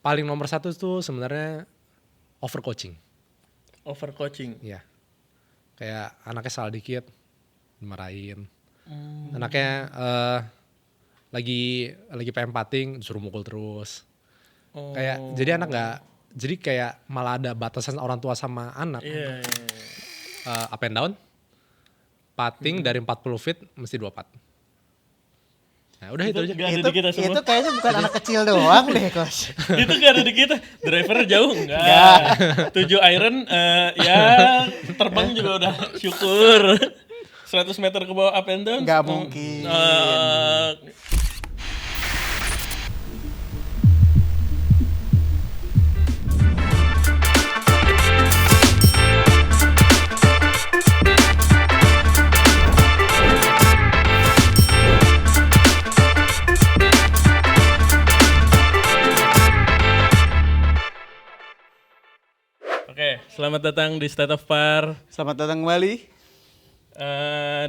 paling nomor satu tuh sebenarnya overcoaching. Overcoaching. Iya. Kayak anaknya salah dikit dimarahin. Anaknya lagi pengen pating disuruh mukul terus. Kayak jadi anak nggak, jadi kayak malah ada batasan orang tua sama anak. Iya. Up and down, pating dari 40 feet mesti 2 pat. Nah udah itu aja. Gak ada di kita semua. Itu kayaknya bukan anak kecil doang deh, Coach. Itu gak ada di kita. Driver jauh enggak. 7 iron ya terbang juga udah syukur. 100 meter ke bawah up and down. Nggak mungkin. Oke, selamat datang di State of Par. Selamat datang kembali.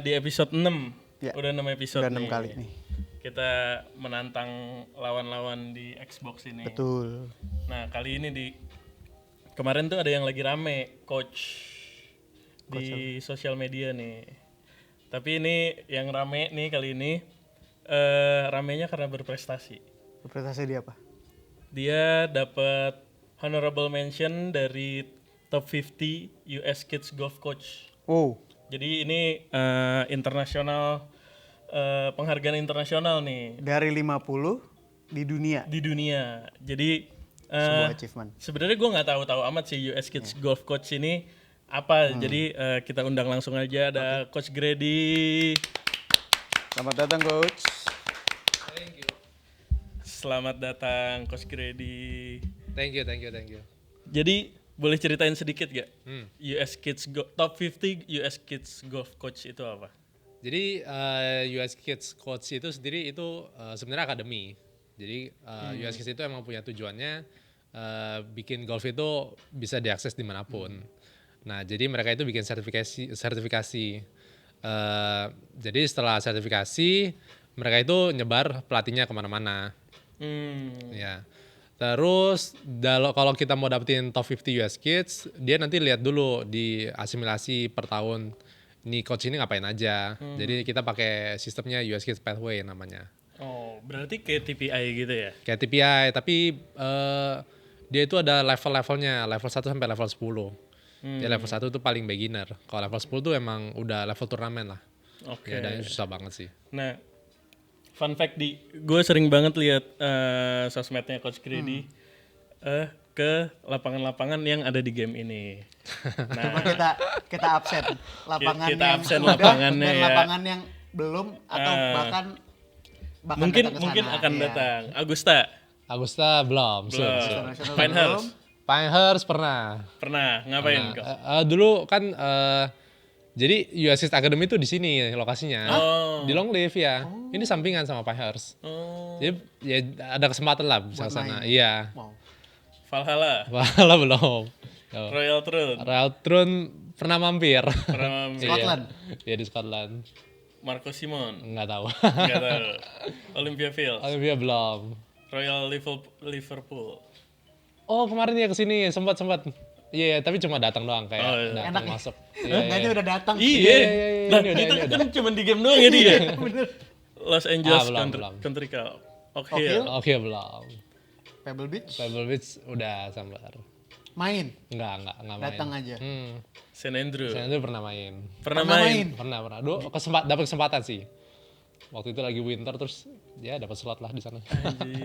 Di episode 6. Ya, Udah 6 episode udah 6 nih. kali nih. Kita menantang lawan-lawan di Xbox ini. Betul. Nah, kali ini kemarin tuh ada yang lagi rame, coach di sosial media nih. Tapi ini yang rame nih kali ini ramenya karena berprestasi. Prestasi dia apa? Dia dapat honorable mention dari top 50 US Kids Golf Coach. Oh, Jadi ini internasional penghargaan internasional nih dari 50 di dunia. di dunia. Jadi Sebuah achievement. sebenarnya gue nggak tahu amat sih US Kids Golf Coach ini apa. Jadi kita undang langsung aja ada Coach Grady. Selamat datang, Coach. Selamat datang Coach Grady. Thank you. Jadi boleh ceritain sedikit gak US Kids top 50 US Kids Golf Coach itu apa? Jadi US Kids Coach itu sendiri itu sebenarnya akademi. Jadi US Kids itu emang punya tujuannya bikin golf itu bisa diakses dimanapun. Nah jadi mereka itu bikin sertifikasi. Jadi setelah sertifikasi mereka itu nyebar pelatihnya kemana-mana. Ya. Terus kalau kita mau dapetin top 50 US Kids, dia nanti lihat dulu di asimilasi per tahun. Ini coach ini ngapain aja. Jadi kita pakai sistemnya US Kids Pathway namanya. Oh, berarti kayak TPI gitu ya? Kayak TPI, tapi dia itu ada level-levelnya, level 1 sampai level 10. Dia level 1 itu paling beginner. Kalau level 10 tuh emang udah level turnamen lah. Oke. Ya, dan susah banget sih. Nah, fun fact gue sering banget lihat sosmednya Coach Grady ke lapangan-lapangan yang ada di game ini. Coba kita absen lapangan Kita yang absen udah lapangannya dan ya. lapangan yang belum atau bahkan Mungkin datang ke mungkin sana. akan Iya. datang. Agusta Belum. International Pinehurst belum. Pinehurst pernah. pernah ngapain kok? Dulu kan jadi US Kids Academy itu di sini lokasinya. Di Longleaf ya. Ini sampingan sama Pinehurst. Jadi ya ada kesempatan lah bisa ke sana. Iya. Wow. Valhalla, Walah belum. Royal Throne, Royal Throne pernah mampir. pernah Scotland. Iya di Scotland. Marco Simon, Enggak tahu. nggak tahu. Olympia Fields, Olympia belum. Royal Liverpool. Oh kemarin ya kesini sempat. Iya, tapi cuma datang doang kayak datang Enak ya? masuk. Kayaknya udah datang. Iya, nah ini itu udah. kan cuma di game doang ya dia. Los Angeles belum. Country Club, Oak Oak Hill? Hill. Oke belum. Pebble Beach Pebble Beach udah sambar. main. Enggak main. Datang aja. St. Andrew. Saya itu pernah main. Pernah Pernah main. Pernah. Dulu dapat kesempatan sih. Waktu itu lagi winter terus ya dapat slot lah di sana.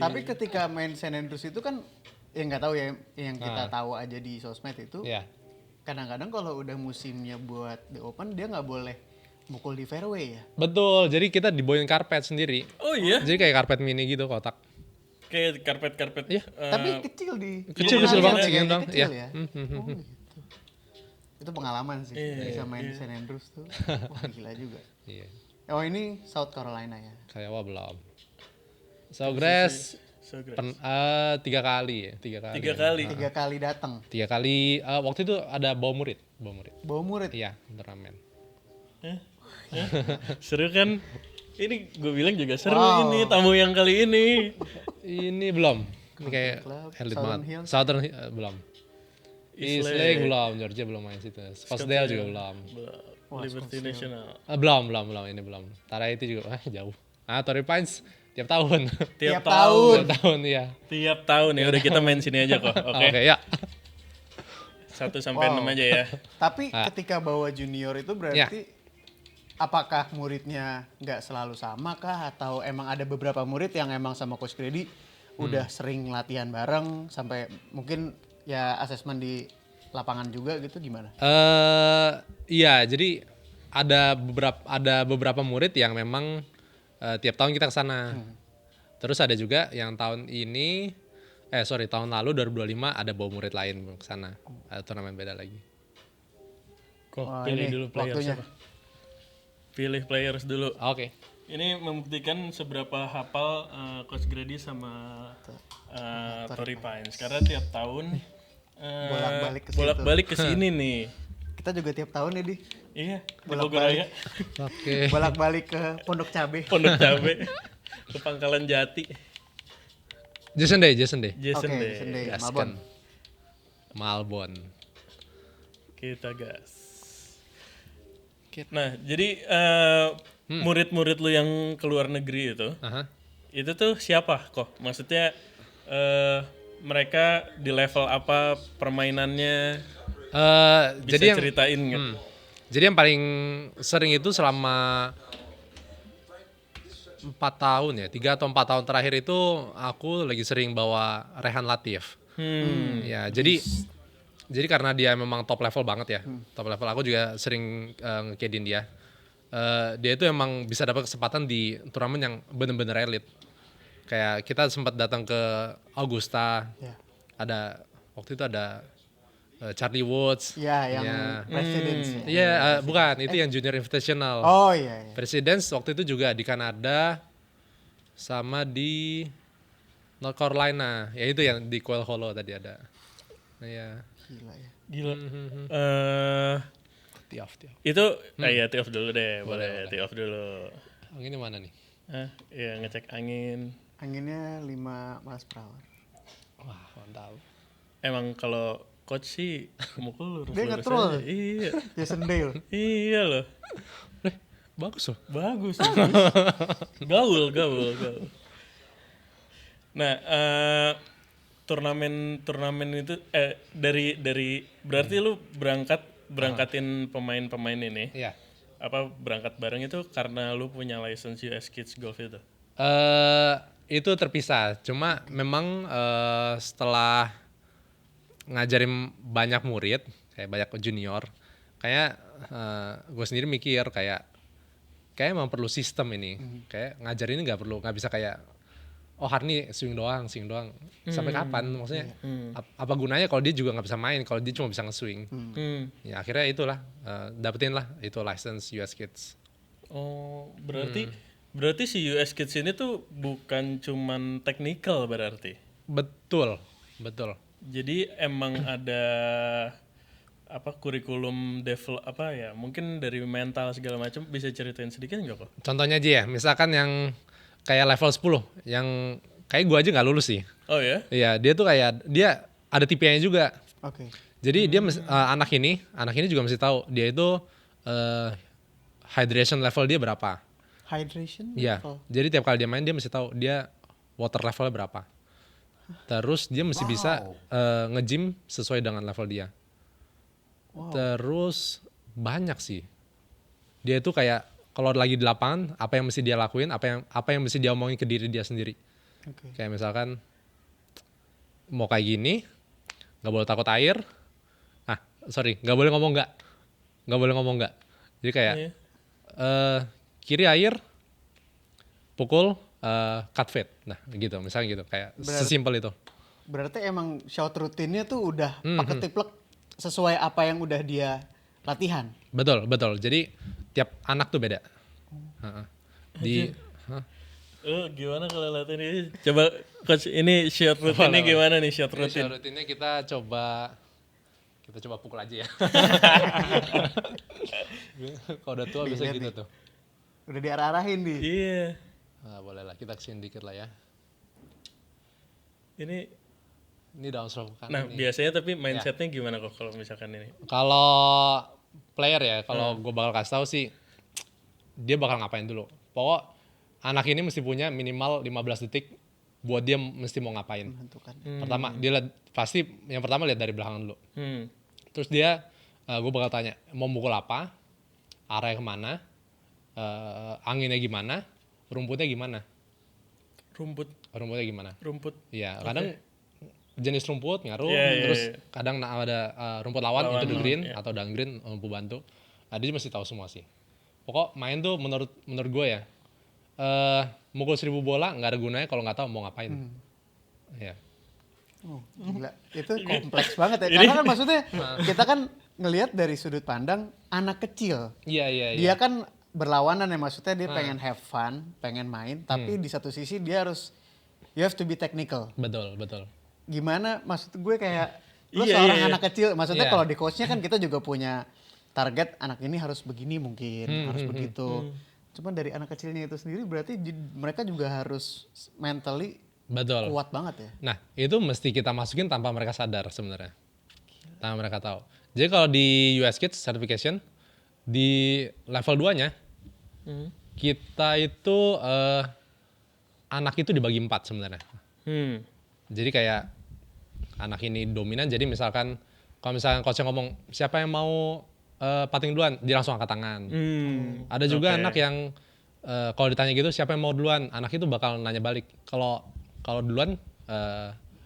Tapi ketika main St. Andrews itu kan ya nggak tahu ya, yang kita tahu aja di sosmed itu. Iya. Kadang-kadang kalau udah musimnya buat The Open dia nggak boleh mukul di fairway ya. Betul. Jadi kita dibawain karpet sendiri. Oh iya, Jadi kayak karpet mini gitu kotak. kayak karpet. Iya. Tapi kecil di Kecil Indonesia banget sih, kayaknya Gendong. kecil Iya. ya. Oh gitu. Itu pengalaman sih bisa main di St. Andrews tuh. Wah gila juga. Iya. Oh ini South Carolina ya. Kayak belum. Sawgrass So great. 3 kali ya. 3 kali. 3 kali. 3 kali datang. 3 kali. Waktu itu ada bawa murid. Bawa murid. Iya, turnamen. Seru kan? Ini gue bilang juga seru Wow. ini tamu yang kali ini. Ini belum. Ini kayak Club, elit Southern banget. Hills. Southern belum. East East Lake belum, Georgia belum main situ. Scottsdale juga belum. Liberty National. Belum, ini belum. Tara itu juga, jauh. Torrey Pines tiap tahun. Tiap Tiap tahun. Tiap tahun, iya. Tiap tahun ya udah kita main sini aja kok. Oke. Oke, ya. 1 sampai 6 aja ya. Tapi ketika bawa junior itu Ya. berarti apakah muridnya nggak selalu sama kah atau emang ada beberapa murid yang emang sama Coach Grady udah sering latihan bareng sampai mungkin ya asesmen di lapangan juga gitu gimana? Iya, jadi ada beberapa murid yang memang tiap tahun kita ke sana. Terus ada juga yang tahun lalu 2025 ada bawa murid lain ke sana. Ada turnamen beda lagi. Kok Wah, pilih ini dulu players waktunya. siapa? Pilih players dulu. Oke. Ini membuktikan seberapa hafal Coach Grady sama Torrey Pines karena tiap tahun bolak-balik ke sini nih. Kita juga tiap tahun ya di Iya, di Bolak-balik. Bogor Raya, Oke. bolak-balik ke Pondok Cabe. Pondok Cabe, ke Pangkalan Jati, Jason Day. Jason Oke, Day. Jason Day, Gaskan. Malbon. Malbon. Kita gas. Nah, jadi murid-murid lu yang ke luar negeri Aha. itu tuh siapa kok? Maksudnya mereka di level apa permainannya? Bisa Jadi yang ceritain nggak? Jadi yang paling sering itu selama 4 tahun ya, 3 atau 4 tahun terakhir itu aku lagi sering bawa Rehan Latif. Ya, jadi karena dia memang top level banget ya, top level. Aku juga sering ngekedin dia. Dia itu emang bisa dapat kesempatan di turnamen yang bener-bener elit. Kayak kita sempat datang ke Augusta, Ya. waktu itu ada Charlie Woods. Ya, yang Ya. Presidents. ya. Iya, bukan, itu yang Junior Invitational. Oh iya. Presidents waktu itu juga di Kanada sama di North Carolina. Ya itu yang di Quail Hollow tadi ada. Iya. Gila ya. Gila. Tiaf. Itu ya tee off dulu deh, boleh tee off dulu. Ini mana nih? Ya ngecek angin. Anginnya 5 miles per hour. Wah, mantap. Emang kalau coach sih mukul lurus. Dia nge-troll. Iya. Jason Dale. Iya loh. Bagus loh. Bagus. Gaul. Nah, turnamen itu dari berarti lu berangkatin pemain-pemain ini. Iya. Apa berangkat bareng itu karena lu punya license US Kids Golf itu? Itu terpisah. Cuma memang setelah ngajarin banyak murid, kayak banyak junior, kayak gue sendiri mikir kayak emang perlu sistem ini. Kayak ngajarin ini nggak bisa kayak hari ini swing doang. Sampai kapan? Maksudnya apa gunanya kalau dia juga nggak bisa main, kalau dia cuma bisa nge-swing. Ya akhirnya itulah dapetin lah itu license US Kids. Oh, berarti si US Kids ini tuh bukan cuman technical berarti. Betul. Jadi emang ada kurikulum develop mungkin dari mental segala macam, bisa ceritain sedikit nggak kok? Contohnya aja ya, misalkan yang kayak level 10 yang kayak gue aja nggak lulus sih. Oh ya? Iya, dia tuh kayak dia ada tipe-nya juga. Oke. Jadi dia anak ini juga mesti tahu dia itu hydration level dia berapa. Hydration Iya. level. Jadi tiap kali dia main dia mesti tahu dia water levelnya berapa. Terus dia mesti bisa nge-gym sesuai dengan level dia. Terus banyak sih. Dia itu kayak kalau lagi di lapangan apa yang mesti dia lakuin, apa yang mesti dia omongin ke diri dia sendiri. Oke. Kayak misalkan mau kayak gini, nggak boleh takut air. Nggak boleh ngomong nggak. Jadi kayak kiri air, pukul cut fade. Nah gitu, misalnya gitu. Kayak sesimpel itu. Berarti emang shot rutinnya tuh udah pakai tiplek sesuai apa yang udah dia latihan. Betul. Jadi tiap anak tuh beda. Gimana kalau latihan ini? Coba coach, ini shot rutinnya gimana nih shot rutin? Shot rutinnya kita coba pukul aja ya. Kalau udah tua bisa gitu tuh. Udah diarah-arahin di. Iya. Boleh lah, kita kesini dikit lah ya. Ini downstroke kan. nah biasanya tapi mindsetnya gimana kok kalau misalkan ini? Kalau player ya, kalau gue bakal kasih tahu sih, dia bakal ngapain dulu. Pokok anak ini mesti punya minimal 15 detik buat dia mesti mau ngapain. Menentukan. Pertama, dia pasti yang pertama lihat dari belakang dulu. Terus dia, gue bakal tanya, mau mukul apa, arahnya kemana, anginnya gimana, rumputnya gimana. Rumputnya gimana? Rumput. Iya, kadang jenis rumput ngaruh, Iya, terus iya. kadang ada rumput lawan itu the green atau down green lampu bantu. Dia mesti tahu semua sih. Pokok main tuh menurut gue ya, mukul 1000 bola nggak ada gunanya kalau nggak tahu mau ngapain. Ya. Oh, gila. Itu kompleks banget ya. Karena kan maksudnya kita kan ngelihat dari sudut pandang anak kecil. Iya. Dia kan berlawanan ya, maksudnya dia pengen have fun, pengen main, tapi di satu sisi dia harus, you have to be technical. Betul. Gimana, maksud gue kayak lu Iya, seorang iya. anak kecil, maksudnya Iya. kalau di coachnya kan kita juga punya target anak ini harus begini mungkin, harus begitu. Cuman dari anak kecilnya itu sendiri berarti mereka juga harus mentally Betul. kuat banget ya. Nah, itu mesti kita masukin tanpa mereka sadar sebenarnya. Tanpa mereka tahu. Jadi kalau di US Kids Certification, di level 2-nya, kita itu anak itu dibagi 4 sebenarnya. Jadi kayak anak ini dominan, jadi misalkan kalau misalkan coachnya ngomong siapa yang mau pating duluan, dia langsung angkat tangan. Ada juga anak yang kalau ditanya gitu siapa yang mau duluan, anak itu bakal nanya balik. Kalau duluan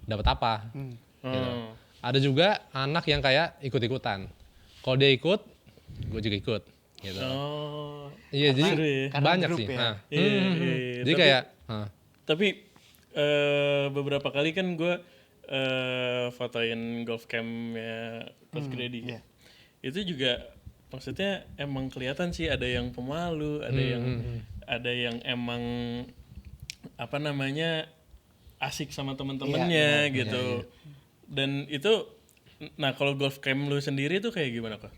dapat apa? Gitu. Ada juga anak yang kayak ikut-ikutan. Kalau dia ikut, gue juga ikut. Gitu. Iya, jadi karena banyak grup sih. ya. Nah, Iya. jadi kayak Tapi beberapa kali kan gue fotoin golf campnya Coach Grady. iya. Itu juga maksudnya emang kelihatan sih ada yang pemalu, ada yang emang apa namanya asik sama teman-temannya gitu. Dan itu, nah kalau golf camp lu sendiri tuh kayak gimana kok?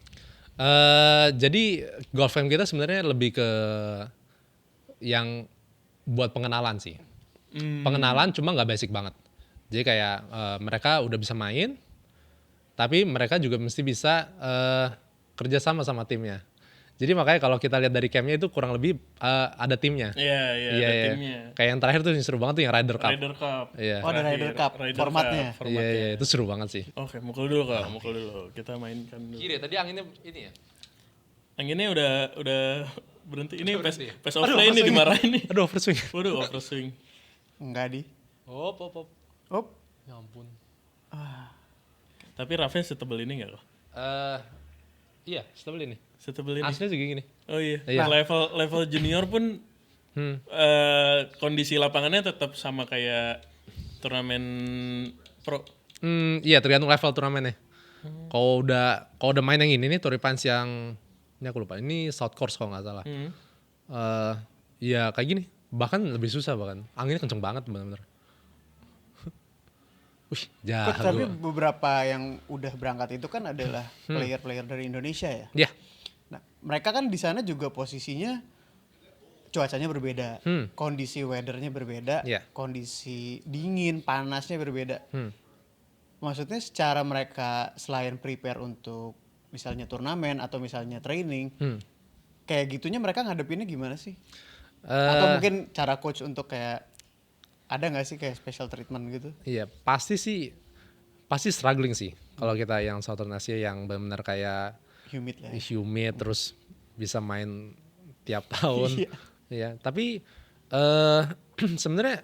jadi golf camp kita sebenarnya lebih ke yang buat pengenalan sih. Pengenalan cuma nggak basic banget. Jadi kayak mereka udah bisa main, tapi mereka juga mesti bisa kerja sama sama timnya. Jadi makanya kalau kita lihat dari campnya itu kurang lebih ada timnya. Iya, ada timnya. Kayak yang terakhir tuh yang seru banget tuh yang Ryder Cup. Ryder Cup. Iya. Oh, ada Ryder Cup formatnya. Iya, itu seru banget sih. Oke, mukul dulu Kak, mukul dulu. Kita mainkan dulu. Kiri, tadi anginnya ini ya? Anginnya udah berhenti. Ini berhenti ya? pace of play ini dimarahin nih. Aduh, overswing. Waduh, overswing. Enggak di. Op. Op. Ya ampun. Tapi Rafa setebel ini enggak kok? Iya, setebel ini. Setebel ini. Aslinya juga gini. Oh iya. Iya. Level junior pun kondisi lapangannya tetap sama kayak turnamen pro. Iya, tergantung level turnamennya. Kalau udah main yang ini nih, Torrey Pines yang ini aku lupa. Ini South Course kalau nggak salah. Ya kayak gini. Bahkan lebih susah bahkan. Anginnya kenceng banget benar-benar. Wih, jago. Coach, tapi beberapa yang udah berangkat itu kan adalah player-player dari Indonesia ya. Ya. Nah, mereka kan di sana juga posisinya cuacanya berbeda, kondisi weathernya berbeda, Iya. kondisi dingin, panasnya berbeda. Maksudnya secara mereka selain prepare untuk misalnya turnamen atau misalnya training, kayak gitunya mereka ngadepinnya gimana sih? Atau mungkin cara coach untuk kayak ada nggak sih kayak special treatment gitu? Iya, pasti struggling sih. Kalau kita yang Southern Asia yang benar-benar kayak Humid lah. humid terus bisa main tiap tahun. Iya. Ya, tapi sebenarnya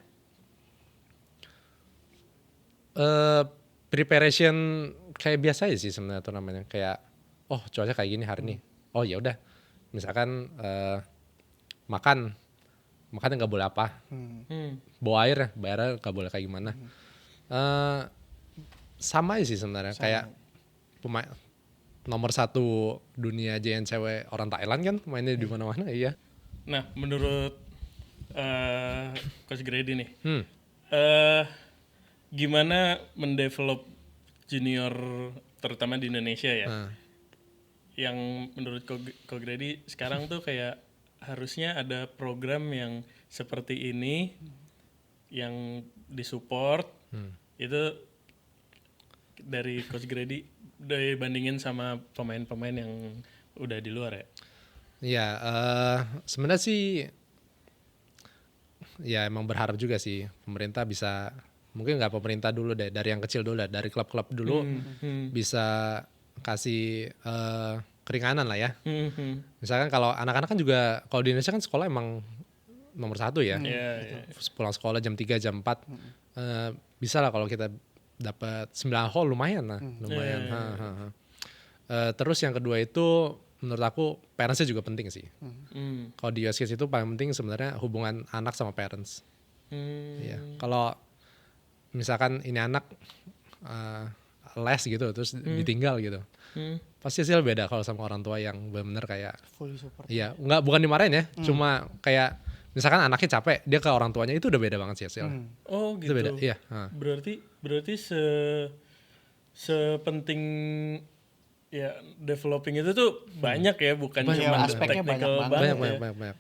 preparation kayak biasa aja sih sebenarnya turnamennya. Kayak oh cuaca kayak gini hari ini. Oh ya udah. Misalkan makan nggak boleh apa. Bawa air nggak boleh kayak gimana. Sama aja sih sebenarnya. Kayak pemain nomor 1 dunia JNCW orang Thailand kan mainnya di mana-mana. Iya. Nah, menurut Coach Grady nih, gimana mendevelop junior terutama di Indonesia ya? Yang menurut Coach Grady sekarang tuh kayak harusnya ada program yang seperti ini yang disupport Itu dari Coach Grady dibandingin sama pemain-pemain yang udah di luar ya. Iya, sebenarnya sih ya emang berharap juga sih pemerintah bisa, mungkin nggak pemerintah dulu deh, dari yang kecil dulu deh, dari klub-klub dulu bisa kasih keringanan lah ya. Misalkan kalau anak-anak kan juga, kalau di Indonesia kan sekolah emang nomor 1 ya. Iya. Pulang sekolah jam 3, jam 4, bisa lah kalau kita dapat 9 hall, lumayan lah, lumayan. Terus yang kedua itu menurut aku parentsnya juga penting sih. Kalau di US Kids itu paling penting sebenarnya hubungan anak sama parents. Iya. Kalau misalkan ini anak les gitu terus ditinggal gitu, pasti hasil beda kalau sama orang tua yang benar-benar kayak Fully support. iya, bukan dimarahin ya, cuma kayak misalkan anaknya capek, dia ke orang tuanya, itu udah beda banget sih hasilnya. Oh Itu gitu. beda, iya. Berarti sepenting ya developing itu tuh banyak ya, bukan cuma aspeknya technical banyak banget. banget. Banyak.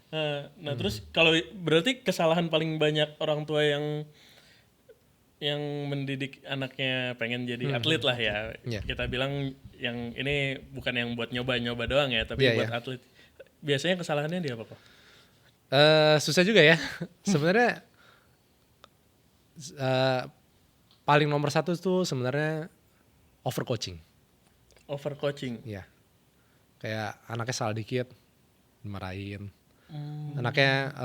Nah terus kalau berarti kesalahan paling banyak orang tua yang mendidik anaknya pengen jadi atlet lah ya. Iya. Kita bilang yang ini bukan yang buat nyoba-nyoba doang ya, tapi Iya, buat iya. atlet. Biasanya kesalahannya dia apa kok? Susah juga ya. Sebenarnya paling nomor 1 tuh sebenarnya overcoaching. Overcoaching. Iya. Kayak anaknya salah dikit dimarahin. Anaknya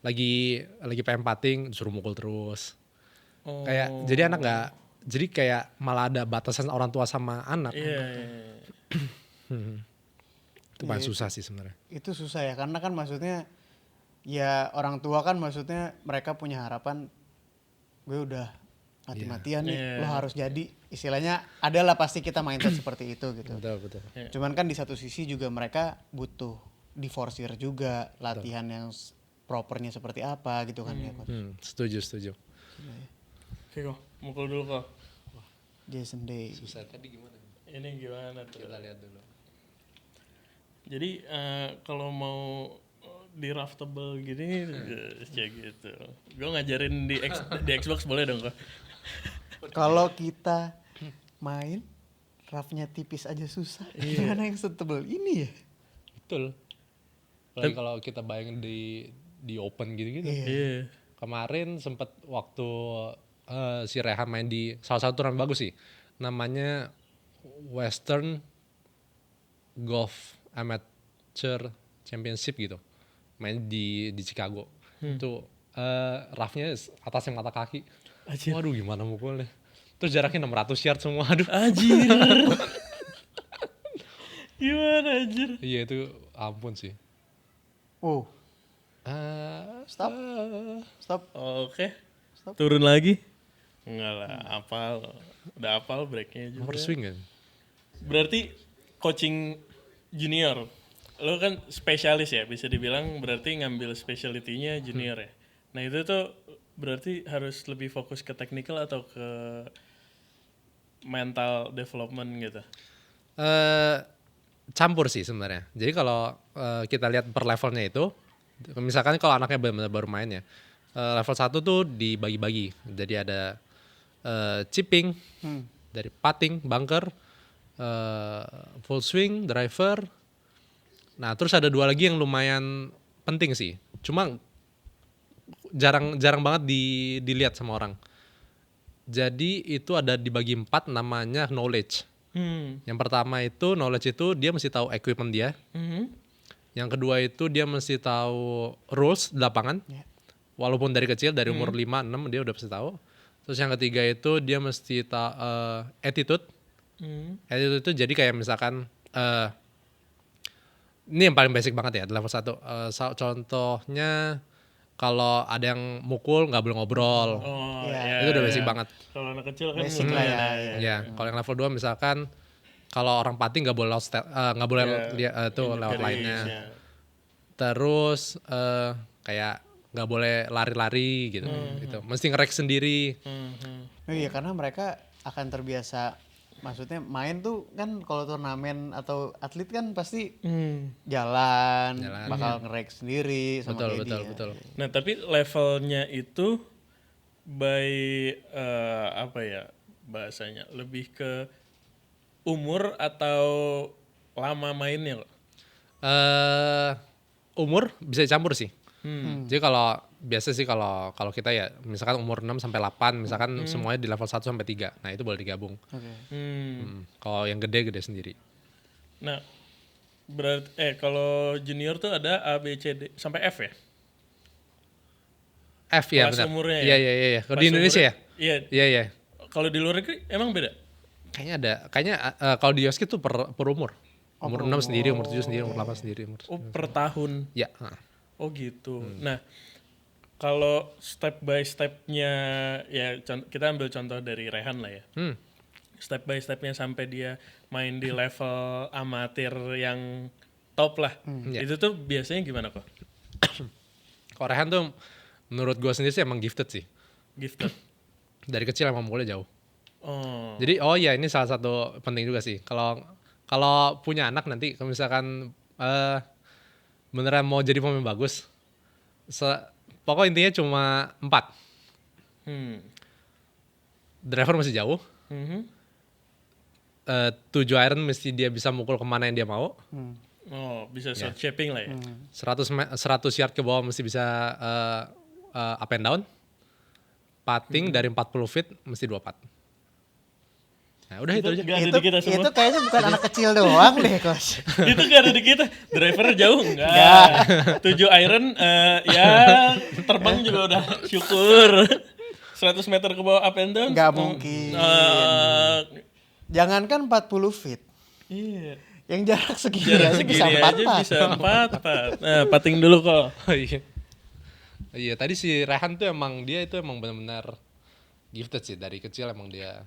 lagi pengen pating disuruh mukul terus. Kayak jadi anak nggak, jadi kayak malah ada batasan orang tua sama anak. Iya. Itu paling susah sih sebenarnya. Itu susah ya, karena kan maksudnya ya orang tua kan maksudnya mereka punya harapan gue udah mati-matian nih, lo harus jadi, istilahnya adalah pasti kita mindset seperti itu gitu. Betul. Cuman kan di satu sisi juga mereka butuh diforsir juga latihan yang propernya seperti apa gitu kan ya Coach. Setuju. Oke kok, mukul dulu kok. Jason Day. Susah tadi gimana? Ini gimana tuh? Kita lihat dulu. Jadi kalau mau di raftable gini, ya gitu. Gue ngajarin di Xbox boleh dong kok? Kalau kita main raftnya tipis aja susah, gimana yang setebel ini ya? Betul. Apalagi kalau kita bayangin di open gitu-gitu. Iya. Kemarin sempet waktu si Rehan main di salah satu turnamen bagus sih, namanya Western Golf Amateur Championship gitu, main di Chicago. Itu roughnya atasnya mata kaki. Anjir. Waduh gimana mukulnya, terus jaraknya 600 yard semua. Aduh. Anjir. Gimana anjir? Iya itu ampun sih. Oh, Stop. stop. Oke. Turun lagi? Enggak lah, udah apal breaknya juga. Overswing kan. Berarti coaching junior, lo kan spesialis ya, bisa dibilang berarti ngambil specialty-nya junior ya. Nah itu tuh berarti harus lebih fokus ke technical atau ke mental development gitu? Campur sih sebenarnya. Jadi kalau kita lihat per levelnya itu, misalkan kalau anaknya benar-benar baru main ya, level 1 tuh dibagi-bagi. Jadi ada chipping, dari putting, bunker, full swing, driver. Nah terus ada 2 lagi yang lumayan penting sih. Cuma jarang banget dilihat sama orang. Jadi itu ada dibagi 4, namanya knowledge. Yang pertama itu knowledge itu dia mesti tahu equipment dia. Yang kedua itu dia mesti tahu rules di lapangan. Walaupun dari kecil, dari umur 5-6 dia udah mesti tahu. Terus yang ketiga itu dia mesti tahu attitude. Attitude itu jadi kayak misalkan ini yang paling basic banget ya di level 1. Contohnya kalau ada yang mukul nggak boleh ngobrol. Oh Iya. Itu udah basic banget. Kalau anak kecil kan Basic lah ya. Ya, kalau yang level 2 misalkan kalau orang putting nggak boleh nggak boleh tuh lewat lainnya. Terus kayak nggak boleh lari-lari gitu, gitu. Mesti nge-rack sendiri. Oh iya, karena mereka akan terbiasa, maksudnya main tuh kan kalau turnamen atau atlet kan pasti jalan. Bakal nge-rack sendiri sama Betul. Gedi ya. Nah tapi levelnya itu by apa ya bahasanya? Lebih ke umur atau lama mainnya kok? Umur bisa dicampur sih. Hmm. Jadi kalau biasa sih kalau kita ya misalkan umur 6 sampai 8 misalkan semuanya di level 1 sampai 3. Nah, itu boleh digabung. Oke. Kalau yang gede sendiri. Nah, berarti kalau junior tuh ada A B C D sampai F ya? F ya Kelas benar. umurnya ya? Iya. Kalau Kelas di Indonesia ya? umurnya- Iya. Iya. Kalau di luar negeri emang beda? Kayaknya ada. Kayaknya kalau di Yoski tuh per umur. Umur 6 sendiri, umur 7 sendiri, umur 8 sendiri. Oh, per tahun. Ya. Oh gitu. Nah, kalau step by stepnya ya kita ambil contoh dari Rehan lah ya. Step by stepnya sampai dia main di level amatir yang top lah. Itu tuh biasanya gimana kok? Kalau Rehan tuh menurut gue sendiri sih emang gifted sih. Gifted. Dari kecil emang mulai jauh. Oh. Jadi ini salah satu penting juga sih. Kalau punya anak nanti kalau misalkan beneran mau jadi pemain bagus, pokok intinya cuma 4. Driver masih jauh. 7 iron mesti dia bisa mukul kemana yang dia mau. Oh, bisa short shaping lah ya. 100 yard ke bawah mesti bisa up and down. Putting dari 40 feet mesti 2 putt. Nah, udah itu aja. Gak ada di kita semua. Itu kayaknya bukan anak kecil doang deh, Coach. Itu gak ada di kita. Driver jauh enggak. 7 iron ya terbang juga udah syukur. 100 meter ke bawah up and down. Nggak mungkin. Jangankan 40 feet. Iya. Yang jarak segini Jarak aja bisa segini 4 aja bisa 4. Nah, pating dulu kok. Iya, tadi si Rehan tuh emang benar-benar gifted sih dari kecil emang dia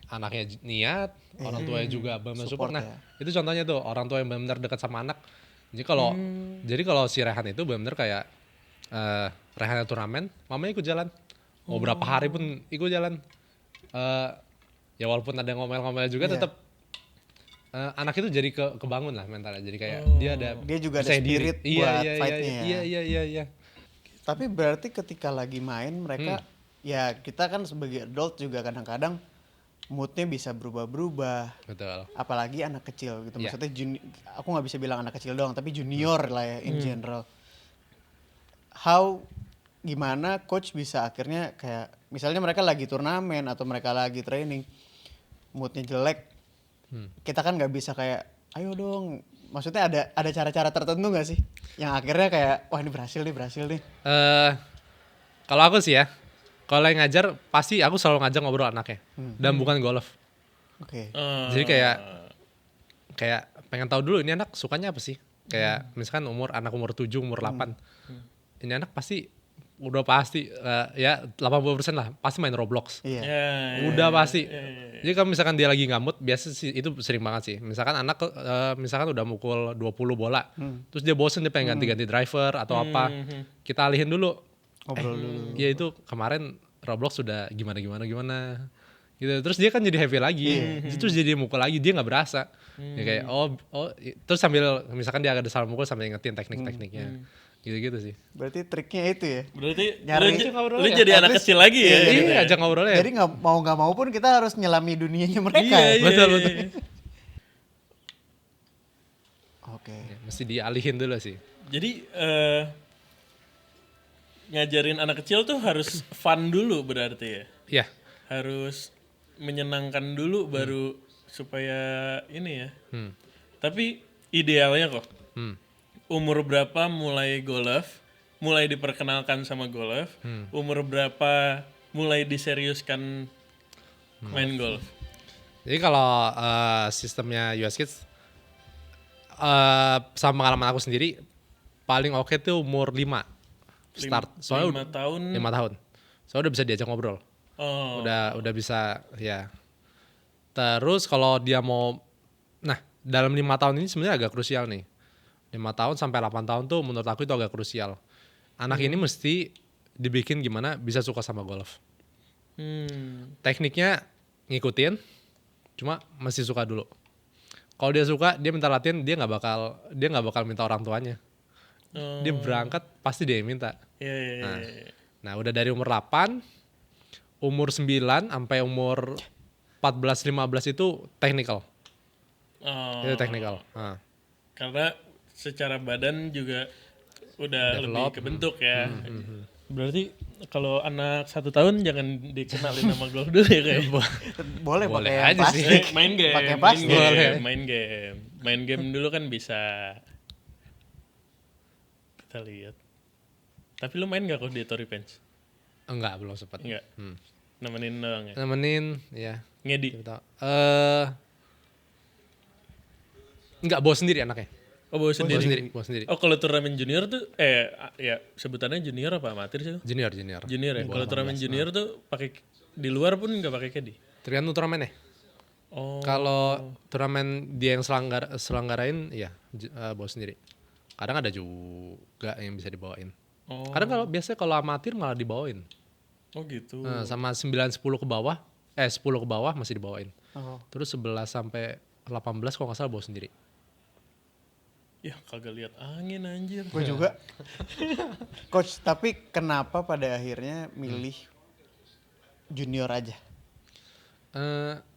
anaknya niat, orang tuanya juga benar-benar support. Nah, itu contohnya tuh orang tua yang benar-benar dekat sama anak. Jadi kalau si Rehan itu benar-benar kayak Rehan turnamen, mamanya ikut jalan. Mau berapa hari pun ikut jalan. Ya walaupun ada ngomel-ngomel juga tetap anak itu jadi kebangun lah mentalnya. Jadi kayak dia juga ada percaya diri. spirit buat fight-nya. Iya. Tapi berarti ketika lagi main mereka ya kita kan sebagai adult juga kadang-kadang moodnya bisa berubah-berubah. Betul. Apalagi anak kecil gitu. Maksudnya aku nggak bisa bilang anak kecil doang, tapi junior lah ya in general. Gimana coach bisa akhirnya kayak misalnya mereka lagi turnamen atau mereka lagi training, moodnya jelek, kita kan nggak bisa kayak ayo dong. Maksudnya ada cara-cara tertentu nggak sih yang akhirnya kayak wah ini berhasil nih. Kalau aku sih ya, kalau yang ngajar pasti aku selalu ngajak ngobrol anaknya dan bukan golf. Oke. Jadi kayak pengen tahu dulu ini anak sukanya apa sih? Kayak misalkan anak umur 7, umur 8. Ini anak pasti ya 80% lah pasti main Roblox. Iya. Udah pasti. Jadi kalau misalkan dia lagi ngamut, biasa sih itu sering banget sih. Misalkan anak misalkan udah mukul 20 bola, terus dia bosen dia pengen ganti-ganti driver atau apa, kita alihin dulu. Ngobrol dulu. Ya itu kemarin Roblox sudah gimana gitu. Terus dia kan jadi heavy lagi. Terus jadi mukul lagi, dia nggak berasa. Ya kayak terus sambil misalkan dia ada salah mukul sambil ingetin tekniknya. Gitu sih. Berarti triknya itu ya. Berarti Nyari lu jadi anak kecil lagi ya. Iya, ajak ngobrolnya. Jadi nggak mau pun kita harus nyelami dunianya mereka. Iya, ya? Betul. Oke. Ya, mesti dialihin dulu sih. Jadi ngajarin anak kecil tuh harus fun dulu berarti ya. Iya. Harus menyenangkan dulu baru supaya ini ya. Tapi idealnya kok. Umur berapa mulai golf? Mulai diperkenalkan sama golf? Umur berapa mulai diseriuskan main golf? Jadi kalau sistemnya US Kids sama pengalaman aku sendiri paling oke tuh umur 5 start. Soalnya 5 tahun. 5 tahun. Soalnya udah bisa diajak ngobrol. Oh. Udah bisa ya. Terus kalau dia mau dalam 5 tahun ini sebenarnya agak krusial nih. 5 tahun sampai 8 tahun tuh menurut aku itu agak krusial. Anak ini mesti dibikin gimana bisa suka sama golf. Tekniknya ngikutin, cuma mesti suka dulu. Kalau dia suka, dia minta latihan, dia nggak bakal minta orang tuanya. Dia berangkat pasti dia yang minta. Iya. Nah, udah dari umur 8, umur 9 sampai umur 14 15 itu technical. Oh, Itu technical. Nah, karena secara badan juga udah Develop. lebih kebentuk ya. Berarti kalau anak 1 tahun jangan dikenalin nama golf dulu ya kayak. Boleh Boleh pakai yang aja sih. plastik. Main game, Pakai main plastik. game, Boleh. main game dulu kan bisa. Kita lihat. Tapi lu main gak kok di Tory Pens? enggak, belum sempat. Enggak. Nemenin doang ya. Nemenin, ya. Ngedi. Kita tahu. Enggak, bawa sendiri anaknya. Oh, bawa sendiri. Bawa sendiri. Oh, kalau turnamen junior tuh ya sebutannya junior apa amatir sih? Junior. Junior ya. Kalau turnamen junior tuh pakai di luar pun nggak pakai caddy. Tergantung turnamennya. Oh. Kalau turnamen dia yang selenggarain, ya bawa sendiri. Kadang ada juga yang bisa dibawain. Oh. Kadang biasanya kalau amatir malah dibawain. Oh gitu. Nah, sama 9 10 ke bawah, 10 ke bawah masih dibawain. Oh. Terus 11 sampai 18 kalau nggak salah bawa sendiri. Ya kagak lihat angin anjir. Gue juga. Coach, tapi kenapa pada akhirnya milih junior aja?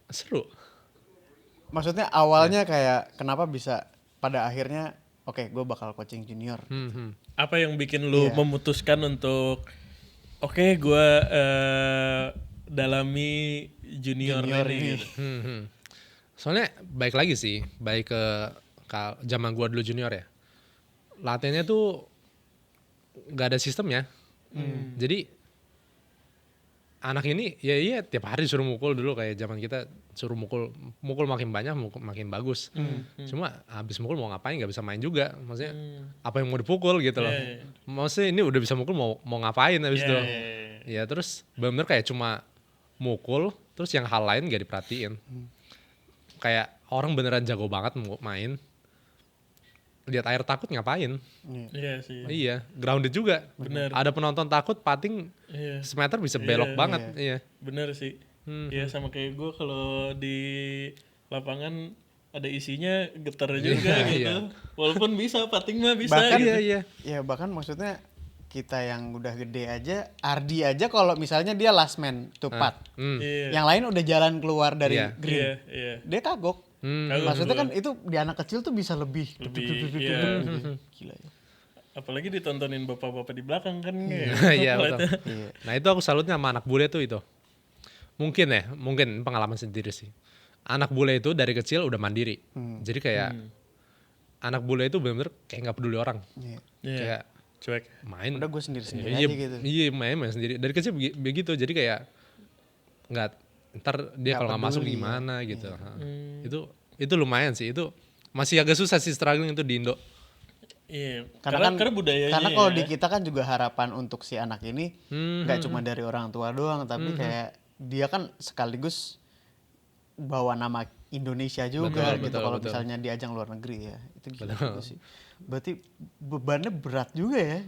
Seru. Maksudnya awalnya kayak kenapa bisa pada akhirnya oke, gue bakal coaching junior. Apa yang bikin lu Iya. memutuskan untuk oke gue dalami junior ini gitu. Soalnya baik lagi sih, baik ke zaman gua dulu junior ya. Latihannya tuh nggak ada sistemnya. Jadi anak ini ya iya tiap hari suruh mukul dulu kayak zaman kita suruh mukul makin banyak makin bagus. Cuma habis mukul mau ngapain nggak bisa main juga. Maksudnya apa yang mau dipukul gitu loh. Iya, iya. Maksudnya ini udah bisa mukul mau ngapain habis Iya, itu. iya, iya. Ya terus bener kayak cuma mukul terus yang hal lain gak diperhatiin. Kayak orang beneran jago banget main. Lihat air takut ngapain? Iya sih. Iya, grounded juga. Bener. Ada penonton takut pating Iya. semeter bisa belok banget. Iya. Bener sih. Iya sama kayak gue kalau di lapangan ada isinya getar juga Iya, gitu. iya. Walaupun bisa pating mah bisa Bahkan gitu. Iya. Ya bahkan maksudnya kita yang udah gede aja, Ardi aja kalau misalnya dia last man to putt. Iya. Yang lain udah jalan keluar dari Iya. green. Iya, iya. Dia kagok. Kagok Maksudnya gua. kan itu di anak kecil tuh bisa lebih. Iya. Gila ya. Apalagi ditontonin bapak-bapak di belakang kan. Iya, betul. Nah, itu aku salutnya sama anak bule tuh itu. Mungkin pengalaman sendiri sih. Anak bule itu dari kecil udah mandiri. Jadi kayak anak bule itu benar-benar kayak nggak peduli orang. Iya. Iya. Kayak Cuek. main. Udah gue sendiri-sendiri Iya, aja gitu. Iya, main sendiri. Dari kecil begitu. Jadi kayak nggak ntar dia kalau nggak masuk peduli, gimana gitu. Ha. Itu lumayan sih. Itu masih agak susah sih struggling itu di Indo. Iya. Karena budayanya. Karena kalau ya. di kita kan juga harapan untuk si anak ini nggak cuma dari orang tua doang, tapi kayak dia kan sekaligus bawa nama Indonesia juga gitu betul, kalau betul. misalnya di ajang luar negeri ya. Itu gila juga sih. Berarti bebannya berat juga ya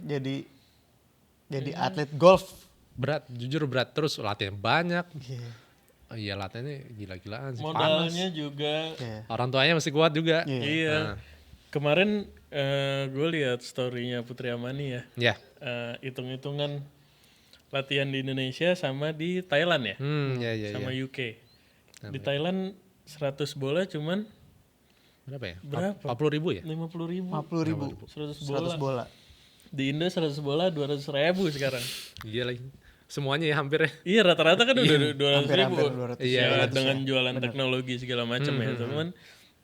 jadi atlet golf. Berat, jujur berat. Terus latihan banyak. Iya. Oh iya, latihannya gila-gilaan sih. Modalnya juga. Iya. Orang tuanya masih kuat juga. Iya. Iya. Kemarin gue lihat story-nya Putri Amani ya. Ya. Hitung-hitungan latihan di Indonesia sama di Thailand ya. Ya. Sama UK. Di Thailand 100 bola cuman Berapa ya? Berapa? 40.000 ya? 50.000. 50.000 100 bola. 100 bola. Di Indo 100 bola 200.000 sekarang. Iya lagi. Semuanya ya hampir ya. Iya rata-rata kan udah 200.000. Hampir 200. Iya, Ya, dengan jualan teknologi segala macam ya teman.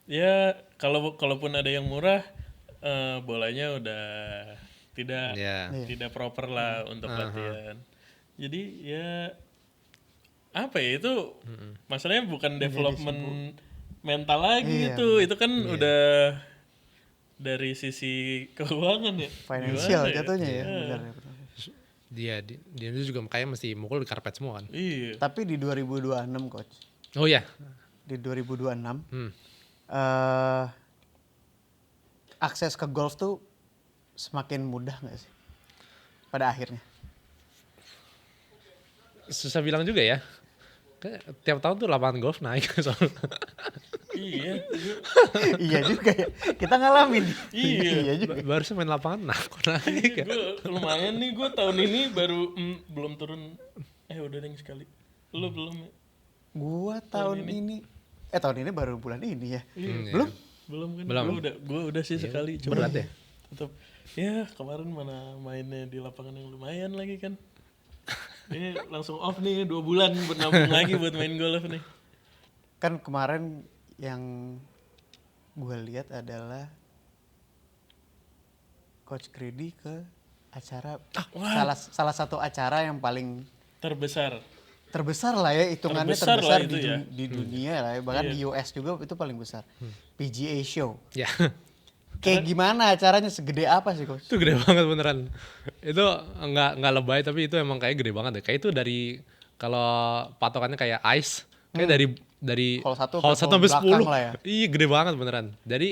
Ya kalaupun ada yang murah bolanya udah tidak Iya. tidak proper lah untuk latihan. Jadi ya apa ya itu masalahnya bukan development mental lagi gitu. Itu kan udah dari sisi keuangan ya. Financial Gimana ya? jatuhnya ya. Benar ya. benar. Dia itu juga makanya mesti mukul di karpet semua kan. Iya. Tapi di 2026 coach. Oh iya. Di 2026 akses ke golf tuh semakin mudah nggak sih pada akhirnya? Susah bilang juga ya. Kayak tiap tahun tuh lapangan golf naik soalnya. Iya. Iya juga ya. Kita ngalamin. Iya. juga. Baru main lapangan kok naik. Gue lumayan nih, gue tahun ini baru belum turun. Udah deh sekali. Lu belum ya? Gua tahun ini baru bulan ini ya. Iya. Belum? Belum kan? Belum. Gue udah sih sekali. Cuma Berat ya? tetap ya kemarin mana mainnya di lapangan yang lumayan lagi kan. Ini langsung off nih 2 bulan buat nabung lagi buat main golf nih. Kan kemarin yang gue lihat adalah Coach Grady ke acara salah satu acara yang paling Terbesar lah ya, hitungannya Terbesar terbesar lah itu ya. di dunia lah ya, bahkan di US juga itu paling besar. PGA Show. Ya. Kayak gimana acaranya, segede apa sih Coach? Itu gede banget beneran. Itu nggak lebay tapi itu emang kayak gede banget deh. Kayak itu dari kalau patokannya kayak ice, kayak dari Hall satu hall ke 1 hall sampai belakang 10. lah ya. Iya gede banget beneran. Jadi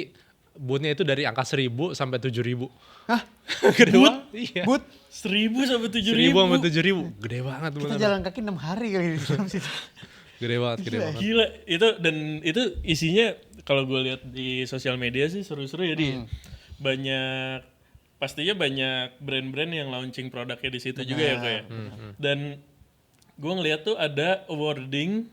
bootnya itu dari angka 1000 sampai 7000. Hah? Gede banget. Iya. Boot 1.000 sampai 1000 sampai 7000. Gede banget kita beneran. jalan kaki 6 hari kali di dalam situ. Gede banget. Gila, itu isinya kalau gue lihat di sosial media sih seru-seru ya pastinya banyak brand-brand yang launching produknya di situ juga ya kayak. Dan gue ngeliat tuh ada awarding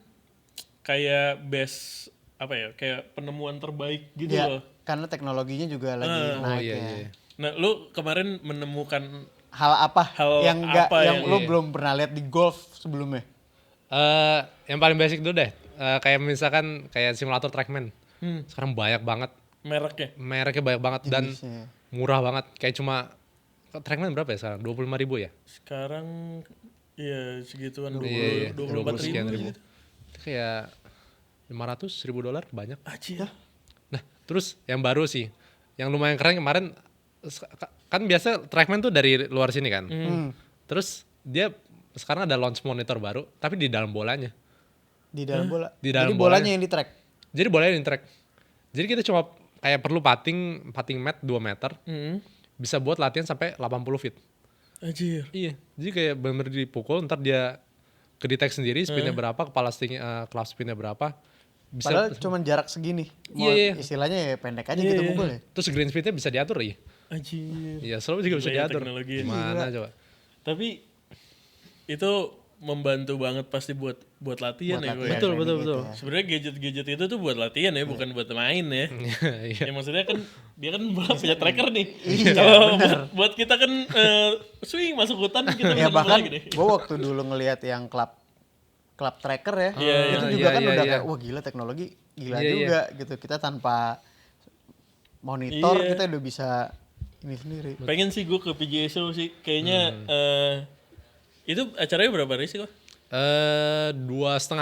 kayak best apa ya, kayak penemuan terbaik gitu Ya, loh. karena teknologinya juga lagi naik iya, ya. iya. Nah, lu kemarin menemukan Hal apa Hal yang apa yang yang- lo belum pernah lihat di golf sebelumnya? Yang paling basic dulu deh. Kayak misalkan kayak simulator Trackman. Sekarang banyak banget. mereknya. Mereknya banyak banget dan Jenisnya. murah banget. Kayak cuma Trackman berapa ya sekarang? 25.000 ya? Sekarang iya segituan 20, Iya, 24 sekian ribu. ribu. Itu kayak $500.000 banyak. Aji ya. Nah, terus yang baru sih, yang lumayan keren kemarin, kan biasa Trackman tuh dari luar sini kan. Terus dia sekarang ada launch monitor baru, tapi di dalam bolanya. Di dalam bola. Di dalam Jadi bolanya. bolanya yang di track. Jadi bolanya di track. Jadi kita cuma kayak perlu putting mat 2 meter, bisa buat latihan sampai 80 feet. Anjir. Iya, jadi kayak bener dipukul, ntar dia kedetek sendiri spinnya berapa, kepala club spinnya berapa. Bisa, Padahal cuma jarak segini. Iya. Istilahnya ya pendek aja gitu pukul ya. terus green speednya bisa diatur ya. Anjir. Iya, selalu juga bisa Gila ya diatur. teknologi ya. Gimana coba? Tapi itu membantu banget pasti buat latihan ya gue. Betul, betul, gitu betul. ya. Sebenarnya gadget-gadget itu tuh buat latihan ya, bukan buat main ya. Iya. Ya maksudnya kan dia kan punya tracker nih. Kalau buat kita kan swing masuk hutan kita Ya bisa bahkan lagi deh. gue waktu dulu ngelihat yang club tracker ya, Iya, itu iya, juga iya, kan iya, udah iya. kayak wah gila teknologi gila Iya, juga gitu. Kita tanpa monitor Iya. kita udah bisa ini sendiri. Pengen sih gue ke PGA Show sih. Kayaknya itu acaranya berapa hari sih kok? 2,5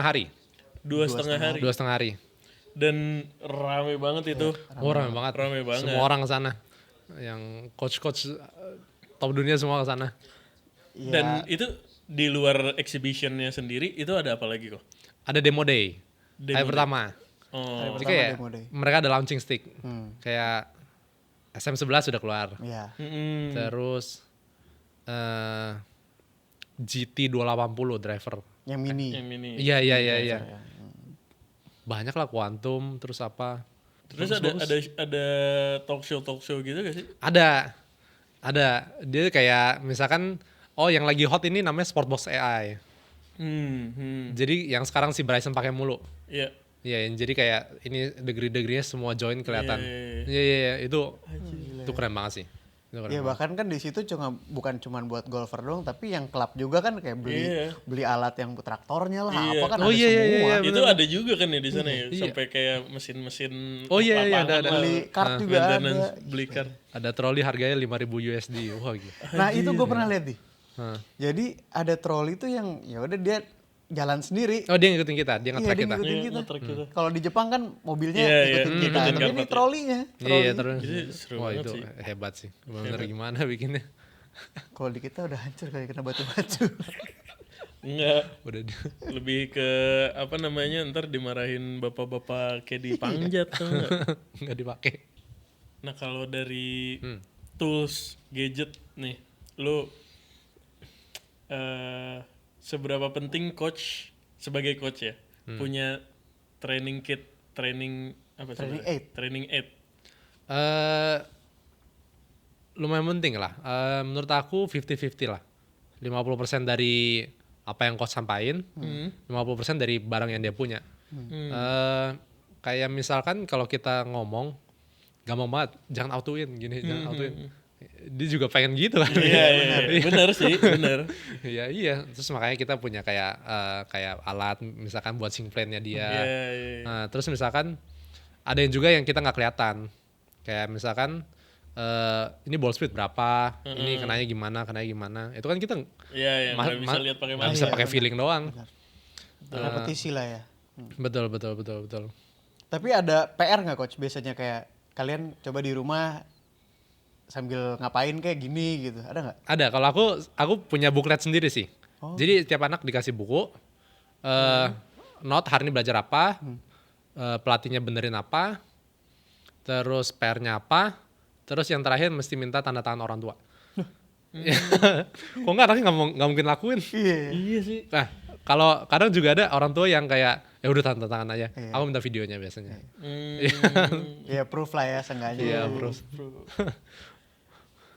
hari. 2,5 hari. 2,5 hari. Dan rame banget itu. Oh, rame banget. Rame banget. Semua orang ke sana. Yang coach-coach top dunia semua ke sana. Iya. Dan itu di luar exhibitionnya sendiri itu ada apa lagi kok? Ada demo day. Demo Hari day. pertama. Oh, Hari Jadi pertama kayak demo day. mereka ada launching stick. Kayak SM11 sudah keluar. Iya. Terus GT 280 driver. Yang mini. yang ini. Iya. Banyak lah Quantum, terus apa. Terus ada talk show gitu gak sih? Ada. Dia kayak misalkan, oh yang lagi hot ini namanya Sportbox AI. Jadi yang sekarang si Bryson pakai mulu. Iya. Iya, jadi kayak ini degree-degreenya semua join kelihatan. Iya, itu keren banget sih. Itu keren Iya banget. bahkan kan di situ bukan cuman buat golfer doang, tapi yang klub juga kan kayak beli alat yang traktornya lah, Iya. apa kan Oh, ada iya, iya, semua. iya. Itu ada juga kan ya di sana ya, Iya. sampai kayak mesin-mesin. Oh, iya, lapangan ada. lah. Beli kart juga ada. Maintenance, beli kart. Ada troli harganya 5.000 USD. Wah, gila. Nah itu gue pernah lihat nih. Hah. Jadi ada troli itu yang ya udah dia jalan sendiri. Oh, dia ngikutin kita, dia Iya, nge-track dia kita. ngikutin Iya, kita. nge-track kita. Kalau di Jepang kan mobilnya Iya, ngikutin kita, ngikutin tapi ini karpet ya. trolinya. Iya, terus. Jadi seru Wah, banget itu sih. hebat sih. Bener gimana bikinnya. Kalau di kita udah hancur kayak kena batu-batu. Enggak. Udah Lebih ke apa namanya, ntar dimarahin bapak-bapak kayak di panjat tuh. nggak dipakai. Nah kalau dari tools, gadget nih, lu seberapa penting coach, sebagai coach ya, punya training kit training apa Training sebenarnya? aid. Training aid. Eh, lumayan penting lah. Menurut aku 50-50 lah. 50% dari apa yang coach sampaikan, 50% dari barang yang dia punya. Kayak misalkan kalau kita ngomong, gampang banget, jangan autoin gini, jangan autoin. Dia juga pengen gitu kan. Iya, benar sih, benar. Iya. Terus makanya kita punya kayak alat, misalkan buat sing plan-nya dia. Iya. Nah, terus misalkan ada yang juga yang kita nggak kelihatan. Kayak misalkan ini ball speed berapa, ini kenanya gimana. Itu kan kita Iya, nggak bisa lihat pakai nggak mata. bisa Iya, pakai benar. feeling doang. Repetisi lah ya. Betul. Tapi ada PR nggak coach biasanya kayak kalian coba di rumah sambil ngapain kayak gini gitu, ada nggak? Ada, kalau aku punya booklet sendiri sih. Jadi tiap anak dikasih buku, note hari ini belajar apa, pelatihnya benerin apa, terus PR-nya apa, terus yang terakhir mesti minta tanda tangan orang tua. Kok nggak, anaknya nggak mungkin lakuin. Iya sih. Nah, kalau kadang juga ada orang tua yang kayak ya udah tanda tangan aja. Iya. Aku minta videonya biasanya. Ya proof lah ya seenggaknya. Iya, bro.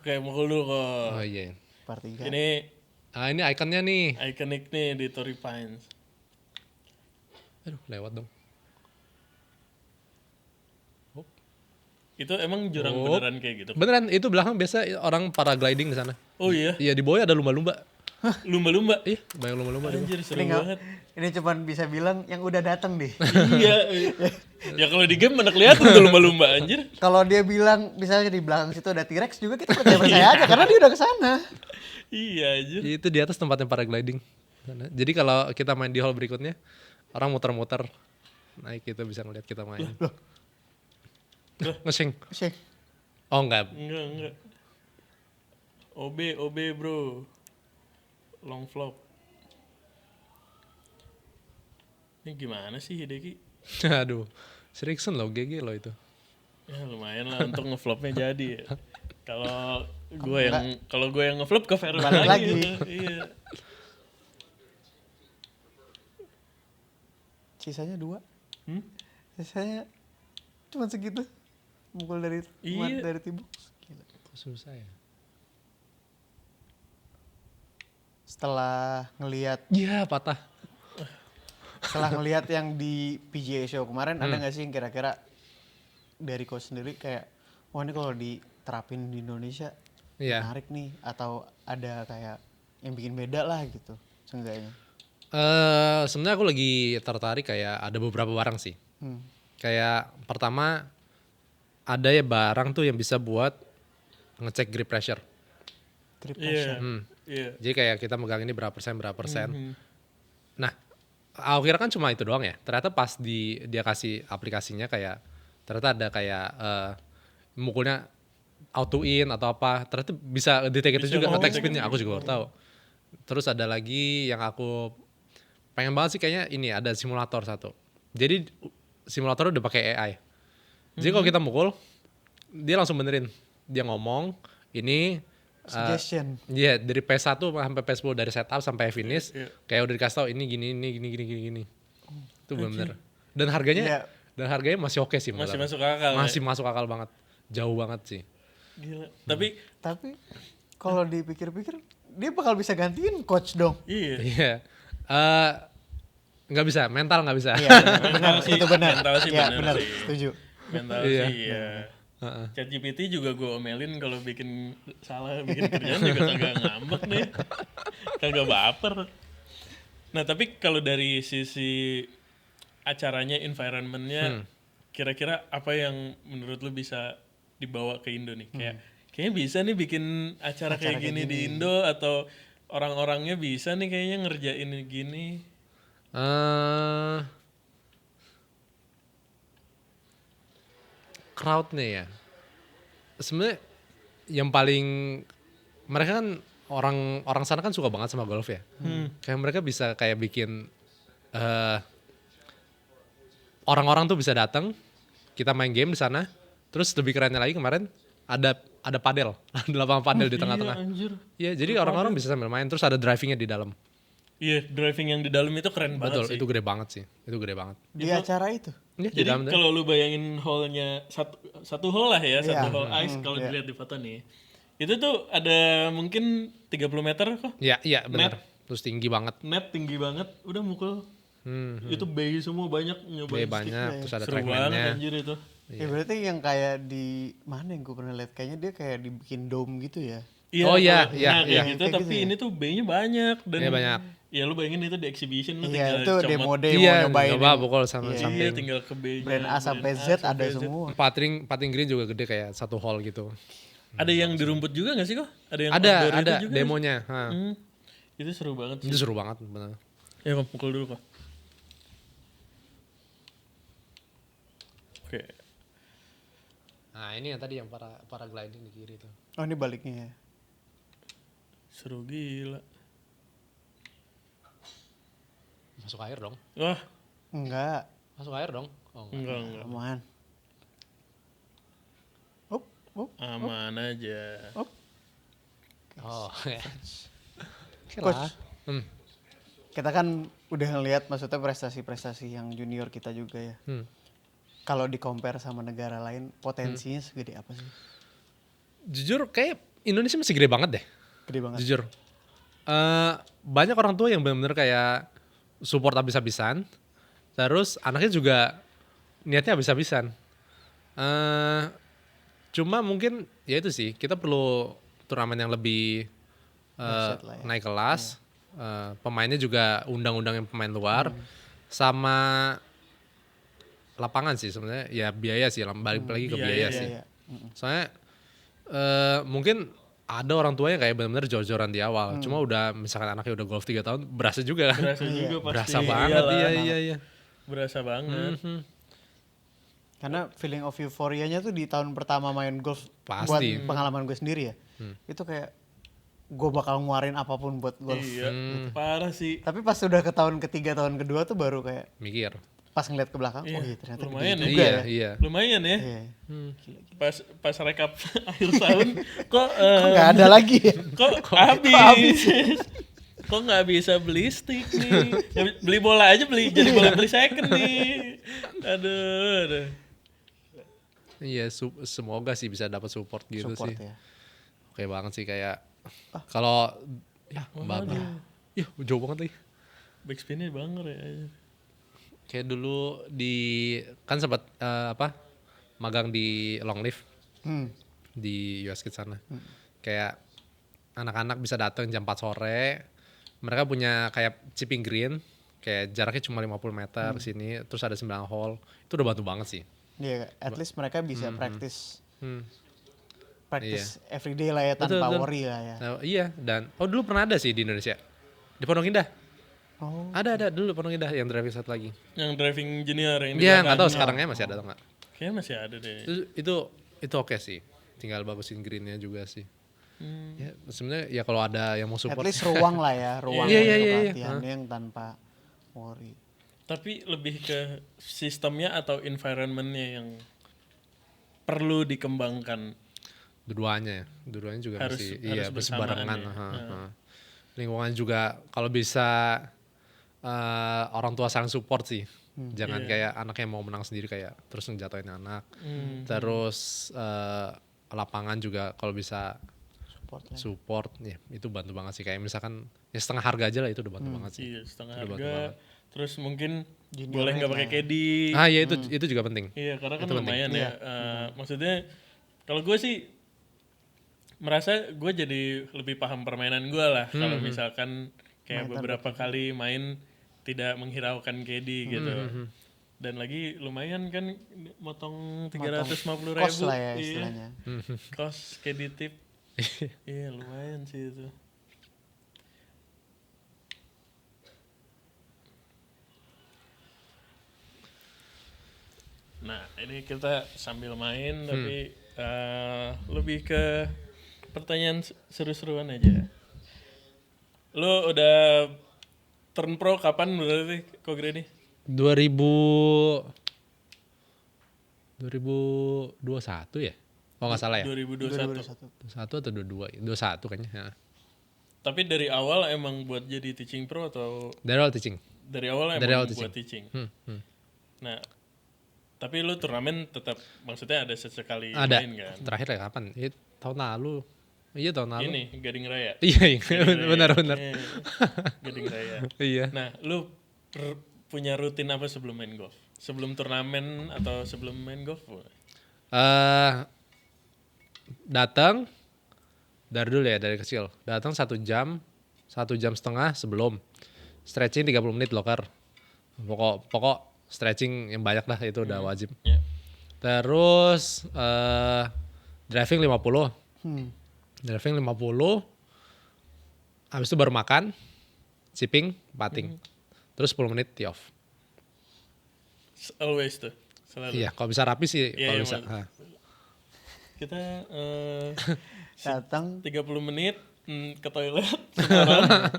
Oke, mukul dulu kok. Oh iya. Part 3. Ini Ini ikonnya nih. ikonik nih di Torrey Pines. Aduh, lewat dong. Itu emang jurang Oh. beneran kayak gitu? Beneran, itu belakang biasa orang paragliding di sana. Oh iya, Iya, di bawahnya ada lumba-lumba. lumba-lumba. Iya, banyak lumba-lumba di bawah. Anjir, seru Ini nggak- banget. Ini cuman bisa bilang yang udah datang deh. Iya. Ya kalau di game mana kelihatan tuh lumba-lumba anjir. Kalau dia bilang misalnya di belakang situ ada T-Rex juga kita percaya aja karena dia udah kesana. Iya anjir. Itu di atas tempatnya paragliding. Sana. Jadi kalau kita main di hall berikutnya, orang muter-muter naik kita bisa ngeliat kita main. Ngesing. Shake. Oh enggak. Enggak. OB bro. Long flop. Ini gimana sih Hideki? Aduh. Seriksen loh, GG loh itu. Ya lumayan lah untuk ngeflopnya jadi. Kalau gue yang ngeflop ke Vero Balik lagi. Iya. Sisanya 2. Sisanya cuma segitu. Mukul dari Iya. dari tibu. Gila. Kok susah ya? Setelah ngelihat Iya, patah. yang di PGA Show kemarin ada nggak sih yang kira-kira dari coach sendiri kayak wah ini kalau diterapin di Indonesia Iya. menarik nih atau ada kayak yang bikin beda lah gitu seenggaknya. Sebenarnya aku lagi tertarik kayak ada beberapa barang sih. Kayak pertama ada ya barang tuh yang bisa buat ngecek grip pressure. Grip Iya. pressure. Iya. Jadi kayak kita megang ini berapa persen. Nah, aku kira kan cuma itu doang ya. Ternyata pas dia kasih aplikasinya kayak ternyata ada kayak mukulnya auto in atau apa. Ternyata bisa detect itu Bisa juga, nge-tag detect speednya. Aku juga baru tahu. Terus ada lagi yang aku pengen banget sih kayaknya ini ada simulator satu. Jadi simulator udah pakai AI. Jadi kalau kita mukul, dia langsung benerin. Dia ngomong ini Suggestion. iya dari PS1 sampai PS10 dari setup sampai finish kayak udah dikasih tau ini gini. Itu bener. Dan harganya Iya. masih oke sih Masih menurut masuk akal. aku. Masih masuk akal banget. Jauh banget sih. Gila. Tapi Kalau dipikir-pikir dia bakal bisa gantiin coach dong. iya. Iya. Nggak bisa, mental nggak bisa. Iya, benar sih, itu benar. mental sih Iya, benar benar. sih. Setuju. Mental Iya. sih ya. ChatGPT juga gue omelin kalau bikin salah, bikin kerjaan juga kagak ngambek nih. Kagak baper. Nah tapi kalau dari sisi acaranya, environment-nya, kira-kira apa yang menurut lu bisa dibawa ke Indo nih? Kayaknya bisa nih bikin acara kayak gini di Indo, atau orang-orangnya bisa nih kayaknya ngerjain gini. Crowd-nya ya. Sebenarnya yang paling mereka kan orang sana kan suka banget sama golf ya. Kayak mereka bisa kayak bikin orang-orang tuh bisa datang, kita main game di sana. Terus lebih kerennya lagi kemarin ada padel, ada lapangan padel di tengah-tengah. Iya anjir. Iya, jadi orang-orang bisa sambil main terus ada drivingnya di dalam. Iya, driving yang di dalam itu keren banget Betul, sih. itu gede banget sih. Itu gede banget. Di acara itu. Iya, di Jadi dalam tuh. kalau lu bayangin hole-nya satu hole lah ya, Iya. satu hole ice kalau dilihat di foto nih. Itu tuh ada mungkin 30 meter kok. Iya, iya benar. Terus tinggi banget. Net tinggi banget, udah mukul. Itu bay semua banyak nyobain Gede banyak, terus ada Seru banget trackman-nya. anjir itu. Ya berarti yang kayak di mana yang gue pernah lihat kayaknya dia kayak dibikin dome gitu ya. Oh iya, kalau- iya, nah, kayak iya. gitu, Kayak tapi gitu ya? ini tuh bay-nya banyak dan Iya, banyak. ya lu bayangin itu di exhibition lu Iya, itu tinggal demo comot. day mau Iya, nyobain. coba yang- pukul sama Iya. Iya, samping. tinggal ke bay-nya. Brand A sampai Z ada semua. Putting green juga gede kayak satu hall gitu. Ada yang di rumput juga gak sih kok? Ada yang Ada, outdoor itu ada juga demonya. Ha. Itu seru banget sih. Itu seru banget, bener. Ya kok pukul dulu kok. Oke. Nah ini yang tadi yang paragliding di kiri tuh. Oh ini baliknya ya. Seru gila. Masuk air dong. Wah, Enggak, Masuk air dong. Oh, enggak. enggak. aman. Up. Aman aja. Oh, ya. Oke Coach. lah. Kita kan udah ngelihat maksudnya prestasi-prestasi yang junior kita juga ya. Kalau di compare sama negara lain, potensinya segede apa sih? Jujur kayak Indonesia masih gede banget deh. Gede banget. Jujur. Banyak orang tua yang benar-benar kayak support habis-habisan. Terus anaknya juga niatnya habis-habisan. Cuma mungkin ya itu sih, kita perlu turnamen yang lebih Dahsyat lah ya. naik kelas. Pemainnya juga undang-undang yang pemain luar. Sama lapangan sih sebenarnya, ya biaya sih, balik lagi ke biaya sih. Iya. Soalnya mungkin ada orang tua yang kayak benar-benar jor-joran di awal. Cuma udah misalkan anaknya udah golf 3 tahun, berasa juga kan. Berasa juga pasti. Berasa banget, Iyalah. iya. Berasa banget. Karena feeling of euforianya tuh di tahun pertama main golf Pasti. buat pengalaman gue sendiri ya. Itu kayak gue bakal ngeluarin apapun buat golf. Iya, parah sih. Tapi pas udah ke tahun ketiga, tahun kedua tuh baru kayak Mikir. pas ngeliat ke belakang, Iya, oh iya ternyata lumayan gede ya. juga Iya, ya. iya. Lumayan ya. Iya. Pas rekap akhir tahun kok Kok nggak ada lagi ya? kok habis. Kok nggak bisa beli stick nih? Ya, beli bola aja jadi boleh beli second nih. Aduh. Iya, semoga sih bisa dapat support gitu Support sih. ya. Oke banget sih kayak kalau ya bagus. Ya, jauh banget lagi. Backspinnya banger ya. Kayak dulu kan sempat magang di Longleaf di US Kids sana. Kayak anak-anak bisa datang jam 4 sore. Mereka punya kayak chipping green, kayak jaraknya cuma 50 meter sini, terus ada 9 hole. Itu udah bantu banget sih. Iya, at least mereka bisa practice Iya. everyday lah ya tanpa Betul. worry lah ya. Nah, iya, dan dulu pernah ada sih di Indonesia. Di Pondok Indah. Oh, Ada dulu Pondok Indah yang driving satu lagi. Yang driving junior yang di Iya, belakang. nggak tahu sekarangnya masih ada atau nggak. Kayaknya masih ada deh. Itu oke sih. Tinggal bagusin greennya juga sih. Ya, sebenarnya ya kalau ada yang mau at support. least ruang lah ya, ruang Iya, untuk iya, iya. latihannya yang tanpa worry. Tapi lebih ke sistemnya atau environmentnya yang perlu dikembangkan. Dua-duanya juga Harus- masih harus bersamaan berbarengan. ya. Lingkungan juga kalau bisa orang tua saling support sih. Jangan kayak anaknya mau menang sendiri kayak terus ngejatuhin anak. Terus lapangan juga kalau bisa Support lah. support ya itu bantu banget sih, kayak misalkan ya setengah harga aja lah itu udah bantu banget sih. Iya, setengah Udah harga. banget. Terus mungkin Junior boleh nggak rate pakai lah caddy. Ah ya itu juga penting. Iya, karena kan Itu penting. lumayan ya. Maksudnya kalau gue sih merasa gue jadi lebih paham permainan gue lah. Kalau misalkan kayak beberapa kali main tidak menghiraukan caddy gitu. Dan lagi lumayan kan motong 350.000. Kos lah ya Iya. istilahnya. Kos caddy tip. Iya, lumayan sih itu. Nah, ini kita sambil main tapi lebih ke pertanyaan seru-seruan aja. Lo udah turn pro kapan berarti kok Grady? 2021 ya? Oh nggak salah ya? 2021. 2021. 21 atau 22? 21 kayaknya. Ya. Tapi dari awal emang buat jadi teaching pro atau Dari awal teaching. dari awal Dari emang awal buat teaching? Hmm. Nah, tapi lu turnamen tetap maksudnya ada sesekali Ada. main kan? Terakhir ya kapan? Tahun lalu. Iya tahun lalu. Ini Gading Raya. Iya, Gading Raya. benar-benar. Gading Raya. Iya. Nah, lu punya rutin apa sebelum main golf? Sebelum turnamen atau sebelum main golf? Datang dari dulu ya, dari kecil. Datang 1 jam, 1,5 jam sebelum. Stretching 30 menit locker. Pokok stretching yang banyak dah, itu udah wajib. Ya. Terus driving 50. Hmm. Driving 50. Habis itu baru makan, chipping, putting. Terus 10 menit tee off. Always tuh. Selalu. Iya, kalau bisa rapi sih, Iya, kalau iya, bisa. maksud- Kita Datang 30 menit ke toilet, sarapan,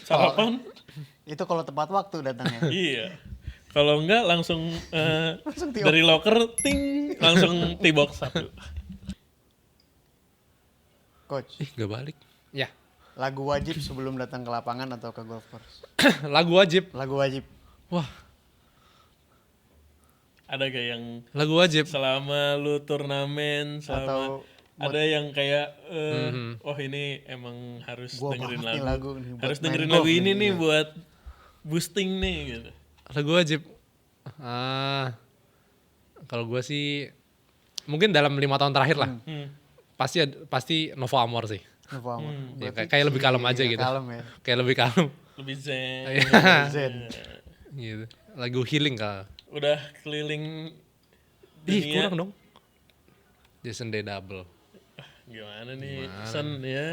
sarapan. itu kalau tepat waktu datangnya. Iya. Kalau enggak langsung, Langsung tee dari locker ting langsung tee box 1. Coach, Ih, gak balik. Ya, lagu wajib sebelum datang ke lapangan atau ke golf course? lagu wajib. Lagu wajib. Wah, Ada gak yang lagu wajib. selama lu turnamen selama Atau ada yang kayak oh ini emang harus Gua dengerin banget nih lagu, lagu nih buat harus main dengerin golf lagu ini nih, nih iya. buat boosting nih gitu. Lagu wajib. Kalau gue sih mungkin dalam 5 tahun terakhir lah. Pasti Novo Amor sih. Nova Amor. Ya, Berarti kayak lebih kalem iya, aja gitu. Kalem ya. Kayak lebih kalem. Lebih zen. Zen. Gitu. Lagu healing kali. Udah keliling Ih, dunia. kurang dong. Jason Derulo. Gimana nih? Sen ya,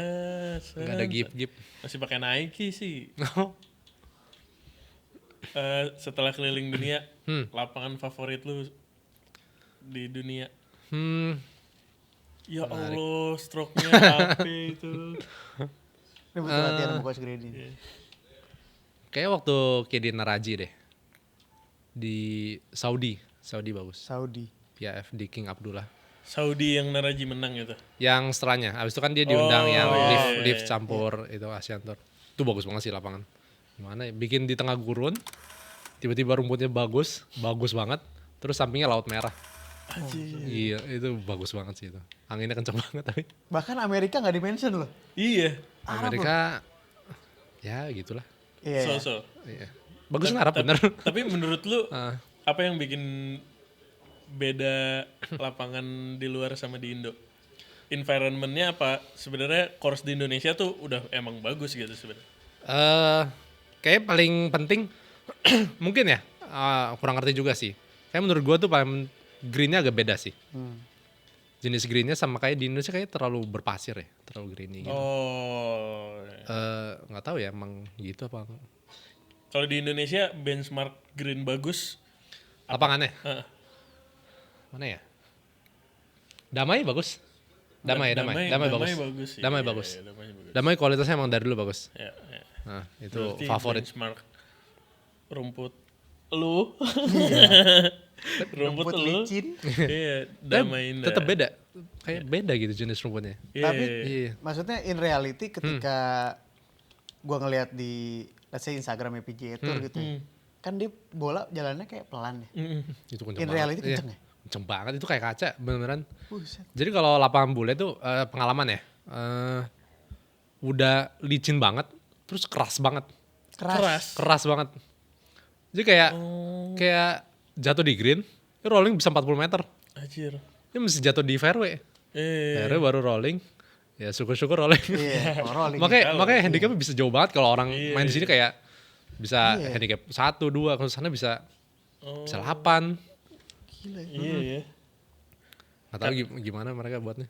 Sen. Gak ada gift. Masih pakai Nike sih. Setelah keliling dunia, lapangan favorit lu di dunia? Ya Allah, stroke-nya apa itu? Ini butuh latihan sama Coach Grady. Kayak waktu Kedin Naraji deh. Di Saudi bagus. Saudi. PIF di King Abdullah. Saudi yang Naraji menang itu. Yang setelahnya, habis itu kan dia diundang yang iya, lift campur itu Asian Tour. Itu bagus banget sih lapangan. Gimana ya, bikin di tengah gurun, tiba-tiba rumputnya bagus banget, terus sampingnya laut merah. Iya, itu bagus banget sih itu. Anginnya kenceng banget tapi. Bahkan Amerika nggak di-mention loh. Iya. Amerika, ya gitulah. Iya. So-so. Iya. Bagus Arab bener. Tapi menurut lu apa yang bikin beda lapangan di luar sama di Indo? Environment-nya apa? Sebenarnya course di Indonesia tuh udah emang bagus gitu sebenarnya. Kayak paling penting mungkin ya, kurang ngerti juga sih. Kayak menurut gua tuh paling greennya agak beda sih. Jenis greennya sama kayak di Indonesia kayak terlalu berpasir ya, terlalu greeny gitu. Oh. Nggak tahu ya emang gitu apa. Kalau di Indonesia benchmark green bagus. Lapangannya Heeh. mana ya? Damai bagus. Damai bagus. Sih. Damai Iya, bagus. iya, damai bagus. Damai kualitasnya emang dari dulu bagus. Ya, ya. Nah, itu Berarti favorit. benchmark rumput lu. rumput lu. licin. Iya, damai indah. Tetap beda. Kayak beda gitu jenis rumputnya. Iya, Tapi Iya. maksudnya in reality ketika gua ngelihat di let's say Instagram PGA Tour gitu ya, kan dia bola jalannya kayak pelan ya. Itu kenceng In banget. reality Iya. kenceng ya? Kenceng banget itu kayak kaca beneran. Buset. Jadi kalau lapangan bule tuh pengalaman ya. Udah licin banget, terus keras banget. keras. Keras banget. Jadi kayak jatuh di green, rolling bisa 40 meter. Anjir. Ini mesti jatuh di fairway. Fairway baru rolling. Ya syukur-syukur rolling. Iya, rolling. makanya handicapnya bisa jauh banget kalau orang main di sini kayak bisa Iya. handicap 1, 2, kalau sana bisa 8. Gila. Iya, iya. Nggak tahu gimana mereka buatnya.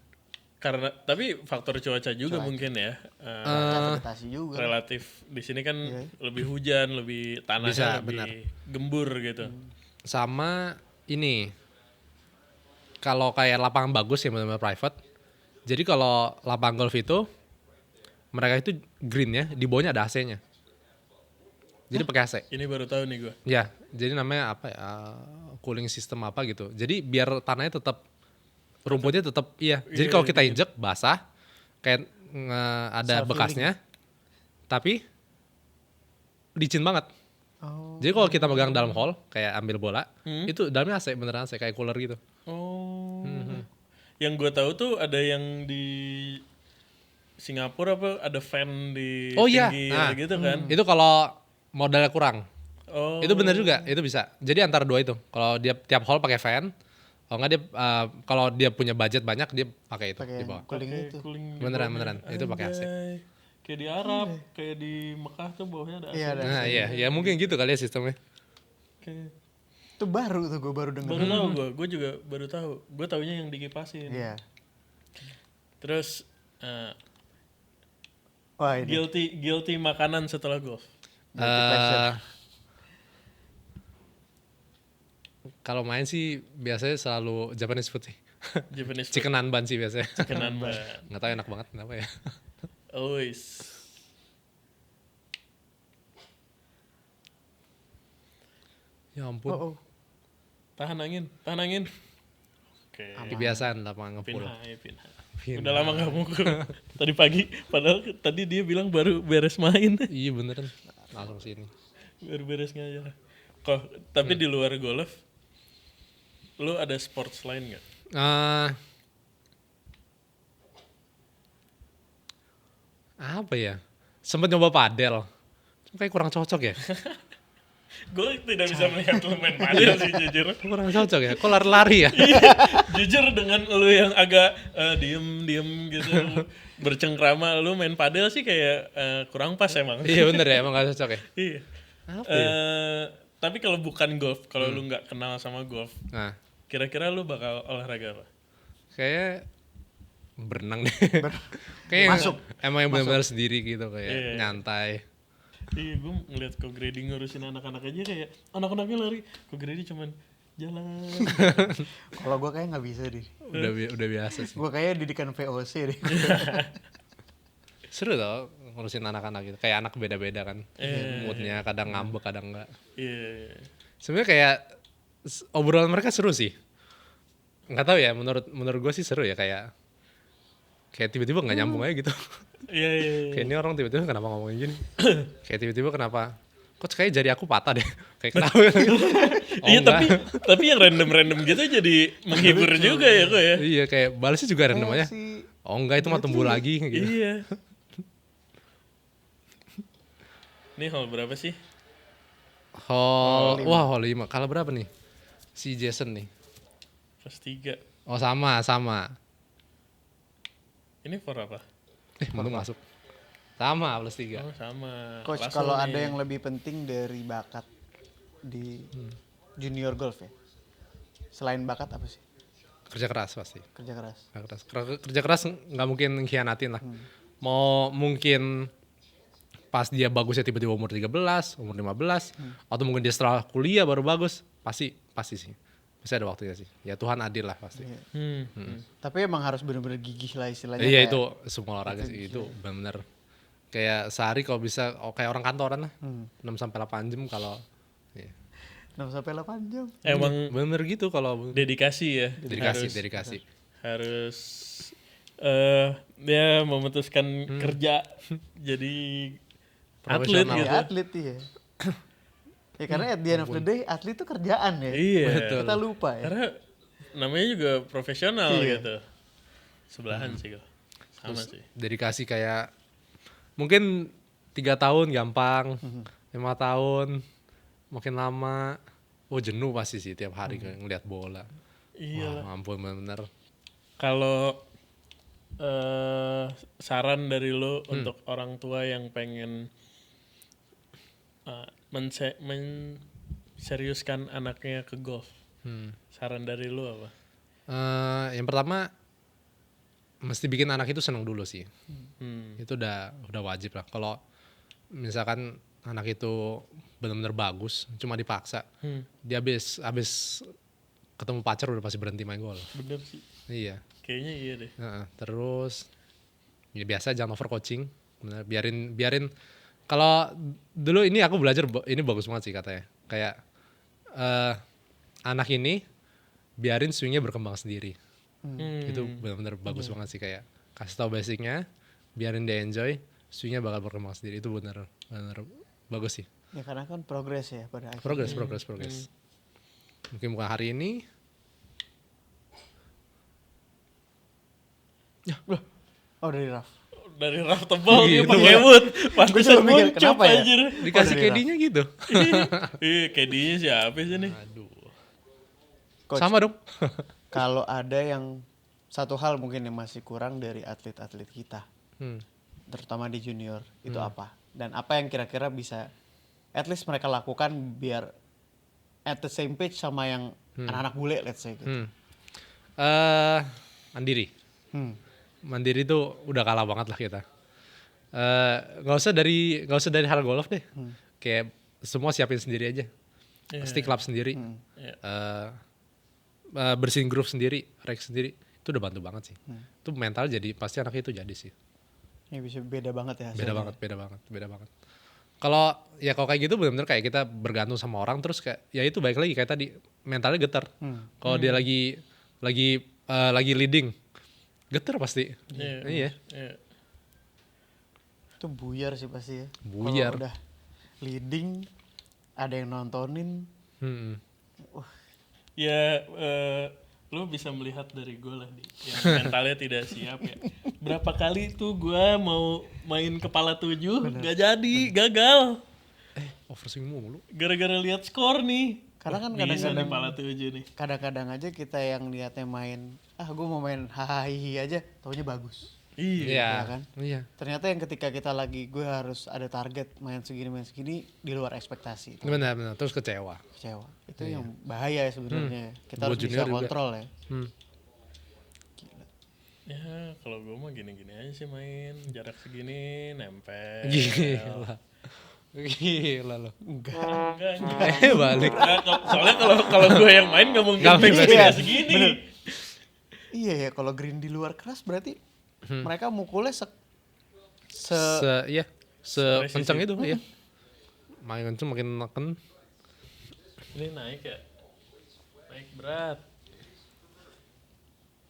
Karena tapi faktor cuaca juga mungkin ya. Adaptasi juga. Relatif di sini kan lebih hujan, lebih tanahnya Bisa, lebih benar. gembur gitu. Sama ini, kalau kayak lapangan bagus yang benar-benar private, jadi kalau lapangan golf itu, mereka itu greennya, di bawahnya ada AC-nya. Jadi pakai AC. Ini baru tahu nih gue. Ya, jadi namanya apa ya, cooling system apa gitu. Jadi biar tanahnya tetap, rumputnya tetap, iya. Jadi kalau kita injek basah, kayak ada bekasnya, tapi licin banget. Oh. Jadi kalau kita megang dalam hall, kayak ambil bola, itu dalamnya AC, beneran AC, kayak cooler gitu. Oh. Yang gue tahu tuh ada yang di Singapura apa ada fan di Oh iya, pinggir gitu kan. Itu kalau modalnya kurang. Oh. Itu bener juga, itu bisa. Jadi antara dua itu. Kalau dia tiap hall pakai fan, kalau nggak dia kalau dia punya budget banyak dia pakai itu Pakai di bawah. cooling itu. Cooling di Beneran bawahnya. beneran, itu pakai AC. Anjay. Kayak di Arab, kayak di Mekah tuh bawahnya ada AC. Iya ada. Nah iya, ya mungkin gitu kali ya sistemnya. Kayak- Itu baru tuh gue baru denger. Baru tahu gue juga baru tahu. Gue taunya yang dikipasin. Iya. Terus Wah ini. guilty makanan setelah golf. Kalau main sih biasanya selalu Japanese food sih. Japanese food. Chicken nanban sih biasanya. Kenan banget. Nggak tahu enak banget kenapa ya. Always. Ya ampun. Oh, oh. Tahan angin, tahan angin. Oke. Kebiasaan lapangan ngepul. Pinha. Pinha. Udah lama gak mukul. Tadi pagi, padahal tadi dia bilang baru beres main. Iya beneran. Langsung sini. Baru beres ngajar. Kok, tapi di luar golf, lu ada sports lain gak? Apa ya? Sempet nyoba padel. Cuma kayak kurang cocok ya. Gue tidak bisa melihat lu main padel sih jujur. Kurang cocok ya. Kok lari-lari ya? Iya, jujur dengan lu yang agak diem gitu bercengkrama, lu main padel sih kayak kurang pas emang. Iya bener ya, emang gak cocok ya. Iya. Apa ya? Tapi kalau bukan golf, kalau lu nggak kenal sama golf, Nah, kira-kira lu bakal olahraga apa? kayak berenang deh. Kayak Masuk. emang yang benar-benar sendiri gitu kayak Iya. nyantai. Iya, gue ngeliat Ko Grady ngurusin anak-anak aja kayak anak-anaknya lari, Ko Grady cuman jalan. Kalau gue kayak nggak bisa deh. Udah biasa sih. Gue kayak didikan VOC deh. Seru tau ngurusin anak-anak gitu. Kayak anak beda-beda kan. Iya. Moodnya kadang ngambek, kadang enggak. Iya. Sebenarnya kayak obrolan mereka seru sih. Nggak tahu ya, menurut gue sih seru ya kayak tiba-tiba nggak nyambung aja gitu. Iya, iya. Kayak ini orang tiba-tiba kenapa ngomongin gini? Kayak tiba-tiba kenapa? Kok kayak jari aku patah deh. Kayak kenapa? Oh, Iya, enggak. tapi yang random-random gitu jadi menghibur juga ya kok ya. Iya kayak balasnya juga random aja. Si Oh enggak, itu mah tumbuh lagi gitu. Iya. Ini hall berapa sih? Hall 5. Kalau berapa nih? Si Jason nih. Plus 3. Oh sama. Ini for apa? Untung masuk. Sama plus 3. Oh, sama. coach Kelas kalau lo ada nih. yang lebih penting dari bakat di junior golf ya. Selain bakat apa sih? Kerja keras pasti. Kerja keras. Kerja keras nggak mungkin khianatin lah. Mau mungkin pas dia bagusnya tiba-tiba umur 13, umur 15, atau mungkin dia setelah kuliah baru bagus, pasti sih. Pasti ada waktunya sih. Ya Tuhan adil lah pasti. Tapi emang harus bener-bener gigih lah istilahnya. Iya kayak itu semua olahraga sih itu benar. Kayak sehari kalau bisa kayak orang kantoran lah. 6 sampai 8 jam kalau iya. 6 sampai 8 jam. Emang Bener gitu kalau dedikasi ya. dedikasi. Harus dia memutuskan kerja jadi atlet Profesional. gitu. Ya atlet iya. Ya karena at the end of the day atlet itu kerjaan ya. Iya. Kita lupa ya. Karena namanya juga profesional Iya. gitu. Sebelahan sih kok. Sama sih. Dedikasi kayak mungkin 3 tahun gampang, 5 tahun makin lama. Oh jenuh pasti sih tiap hari ngeliat bola. Iya. Wah, ampun bener. Kalau saran dari lo untuk orang tua yang pengen menseriuskan anaknya ke golf, saran dari lo apa? Yang pertama mesti bikin anak itu seneng dulu sih. Itu udah wajib lah. Kalau misalkan anak itu benar-benar bagus, cuma dipaksa, dia abis ketemu pacar udah pasti berhenti main golf. Bener sih, Iya. kayaknya iya deh. Terus ya biasa jangan overcoaching. Bener, biarin. Kalau dulu ini aku belajar ini bagus banget sih katanya. Kayak anak ini biarin swingnya berkembang sendiri. Itu benar-benar bagus banget sih kayak kasih tahu basicnya, biarin dia enjoy. isunya bakal berkembang sendiri. Itu benar bagus sih. Ya karena kan progres ya pada akhirnya. Progres. Mungkin bukan hari ini. Oh dari Raf. Dari Raf tebal dia Gitu, pakai wood. Pantesan juga mikir, muncul kenapa ya? anjir. Dikasih dari KD-nya gitu. Iya, KD-nya siapa sih nih? Aduh. Coach, Sama dong. kalau ada yang satu hal mungkin yang masih kurang dari atlet-atlet kita, terutama di junior, itu apa? Dan apa yang kira-kira bisa at least mereka lakukan biar at the same page sama yang anak-anak bule, let's say gitu. Mandiri. Hmm. Mandiri tuh udah kalah banget lah kita. Nggak usah dari hal golf deh. Kayak semua siapin sendiri aja. Pasti klub sendiri. Bersihin groove sendiri, rek sendiri. Itu udah bantu banget sih. Itu mental jadi pasti anak itu jadi sih. Ya bisa beda banget ya Beda hasilnya. banget. Kalau kayak gitu benar-benar kayak kita bergantung sama orang terus kayak ya itu balik lagi kayak tadi mentalnya getar. Kalau dia lagi leading getar pasti. Iya. Itu buyar sih pasti ya. Buyar. Kalau udah leading, ada yang nontonin. Ya lu bisa melihat dari gue lah yang mentalnya tidak siap ya. Berapa kali tuh gue mau main kepala 7 gak jadi, gagal. Overswing mulu. Gara-gara lihat skor nih. Karena kan Bisa nih kadang-kadang kepala 7 nih. kadang-kadang aja kita yang lihatnya main, gue mau main hahaha aja, taunya bagus. Iya. Ya kan? Iya. Ternyata yang ketika kita lagi gue harus ada target main segini di luar ekspektasi. Benar. Terus kecewa. Kecewa. Itu yang bahaya ya sebenarnya. Kita Buat harus bisa junior juga. kontrol ya. Ya kalau gue mah gini-gini aja sih main jarak segini nempel. Gila lo. Enggak. Enggak. Balik. Soalnya kalau gue yang main nggak mungkin Nggak back mungkin. speed-nya Iya, segini. bener. Iya ya, kalau green di luar keras berarti mereka mukulnya Kencang itu ya. Makin kencang makin neken. Ini naik ya, naik berat.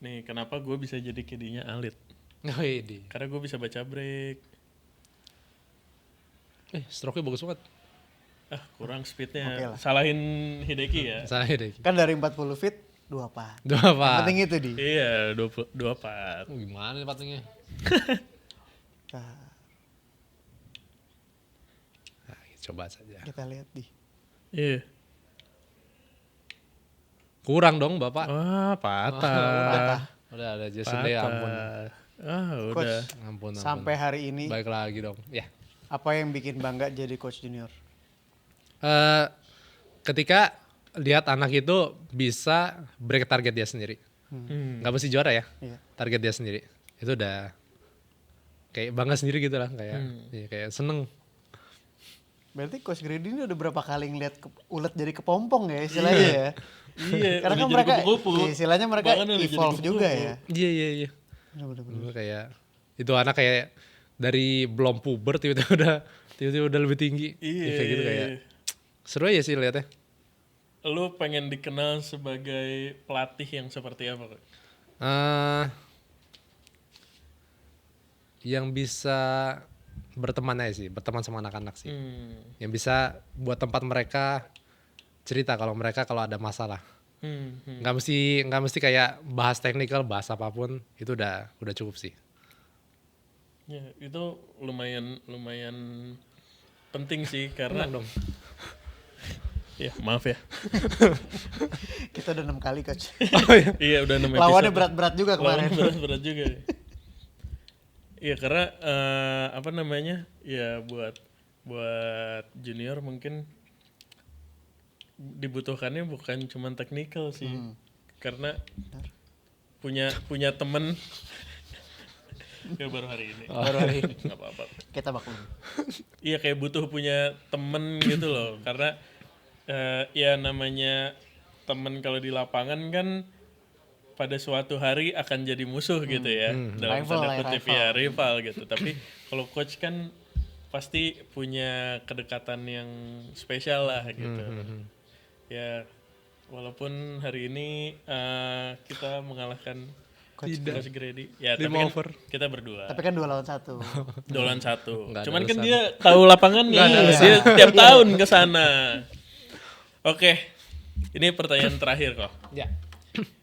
Nih kenapa gue bisa jadi KD-nya Alit? Wih, Karena gue bisa baca break. stroke-nya bagus banget. Kurang Oke speednya. lah. Salahin Hideki ya. Salah deh. kan dari 40 feet 24. Dua Yang apa? penting itu di. Iya, 24. Gimana nih patungnya? Nah, Coba saja. kita lihat di. Iya. Kurang dong Bapak. Patah. Udah ada Jason Day ampun. Udah. Coach, Ampun. sampai hari ini Baik lagi dong. Ya. apa yang bikin bangga jadi coach junior? Ketika lihat anak itu bisa break target dia sendiri. Nggak mesti juara ya. Iya. Target dia sendiri. Itu udah kayak bangga sendiri gitu lah kayak. Iya, kayak seneng. Berarti coach Grady ini udah berapa kali ngeliat ulet jadi kepompong ya istilahnya ya. Iya, Karena udah kan jadi mereka kupu-kupu. istilahnya mereka Bahkan udah jadi evolve kupu-kupu. juga ya. Iya. Bener-bener. Gue kayak itu anak kayak dari belum puber tiba-tiba udah lebih tinggi. Iya. Ya, kayak gitu kayak seru aja sih liatnya. Lu pengen dikenal sebagai pelatih yang seperti apa? Kak? Yang bisa berteman aja sih, berteman sama anak-anak sih. Yang bisa buat tempat mereka cerita kalau ada masalah. Nggak mesti kayak bahas teknikal, bahas apapun itu udah cukup sih. Ya, itu lumayan penting sih karena Tenang dong. ya maaf ya. Kita udah 6 kali coach. Iya udah 6 episode. Lawannya berat-berat juga kemarin. Lawannya berat juga. Iya karena apa namanya ya buat junior mungkin dibutuhkannya bukan cuma teknikal sih, karena punya temen ya baru hari ini. Baru hari ini. Nggak apa-apa. Kita maklum. Iya kayak butuh punya temen gitu loh, karena ya namanya temen kalau di lapangan kan pada suatu hari akan jadi musuh gitu ya, dalam Rival tanda lah ya, kutip rival. ya rival gitu. Tapi kalau coach kan pasti punya kedekatan yang spesial lah gitu. Ya walaupun hari ini kita mengalahkan Coach Grady. Ya, tapi 5 kan over. kita berdua. Tapi kan 2 lawan 1. Dolan 1. Nggak ada Cuman kan urusan. dia tahu lapangannya. Dia tiap tahun ke sana. Oke. Ini pertanyaan terakhir kok. Ya.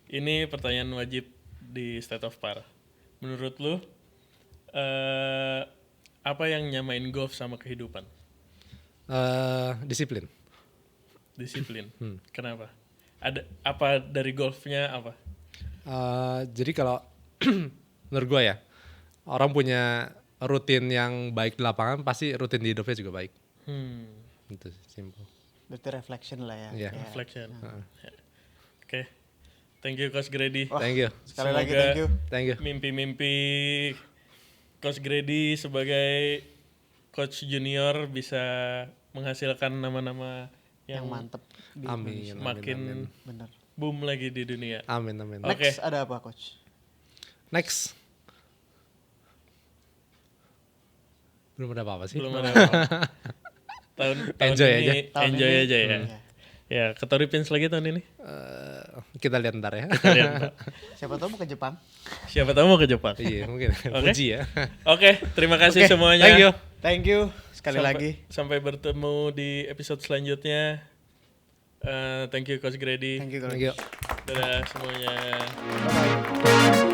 Ini pertanyaan wajib di State of Par. Menurut lu apa yang nyamain golf sama kehidupan? Disiplin. Disiplin. Kenapa? Ada apa dari golfnya apa? Jadi kalau menurut gue ya, orang punya rutin yang baik di lapangan, pasti rutin di hidupnya juga baik. Itu simple. Berarti reflection lah ya. Iya. Kayak- Reflection. Oke. Thank you Coach Grady. Wah, Thank you. Sekali lagi Semoga- thank you. Thank you. Mimpi-mimpi Coach Grady sebagai coach junior bisa menghasilkan nama-nama Yang yang mantep. di Amin. Indonesia. makin Bener. boom lagi di dunia. Amin. Amin. Oke. Next ada apa coach? Next. Belum ada apa-apa sih. Belum ada apa. tahun Enjoy ini aja. Tahun enjoy ini, aja ya. iya. Ya, ke Tory Pins lagi tahun ini. Kita lihat ntar ya. Kita lihat, Pak. Siapa tahu mau ke Jepang. Siapa tahu mau ke Jepang. Iya mungkin. Oke. Puji ya. Oke, terima kasih Oke, semuanya. Thank you. Thank you sekali lagi. Sampai bertemu di episode selanjutnya. Thank you Coach Grady. Thank you. Thank you. Dadah semuanya. Bye-bye.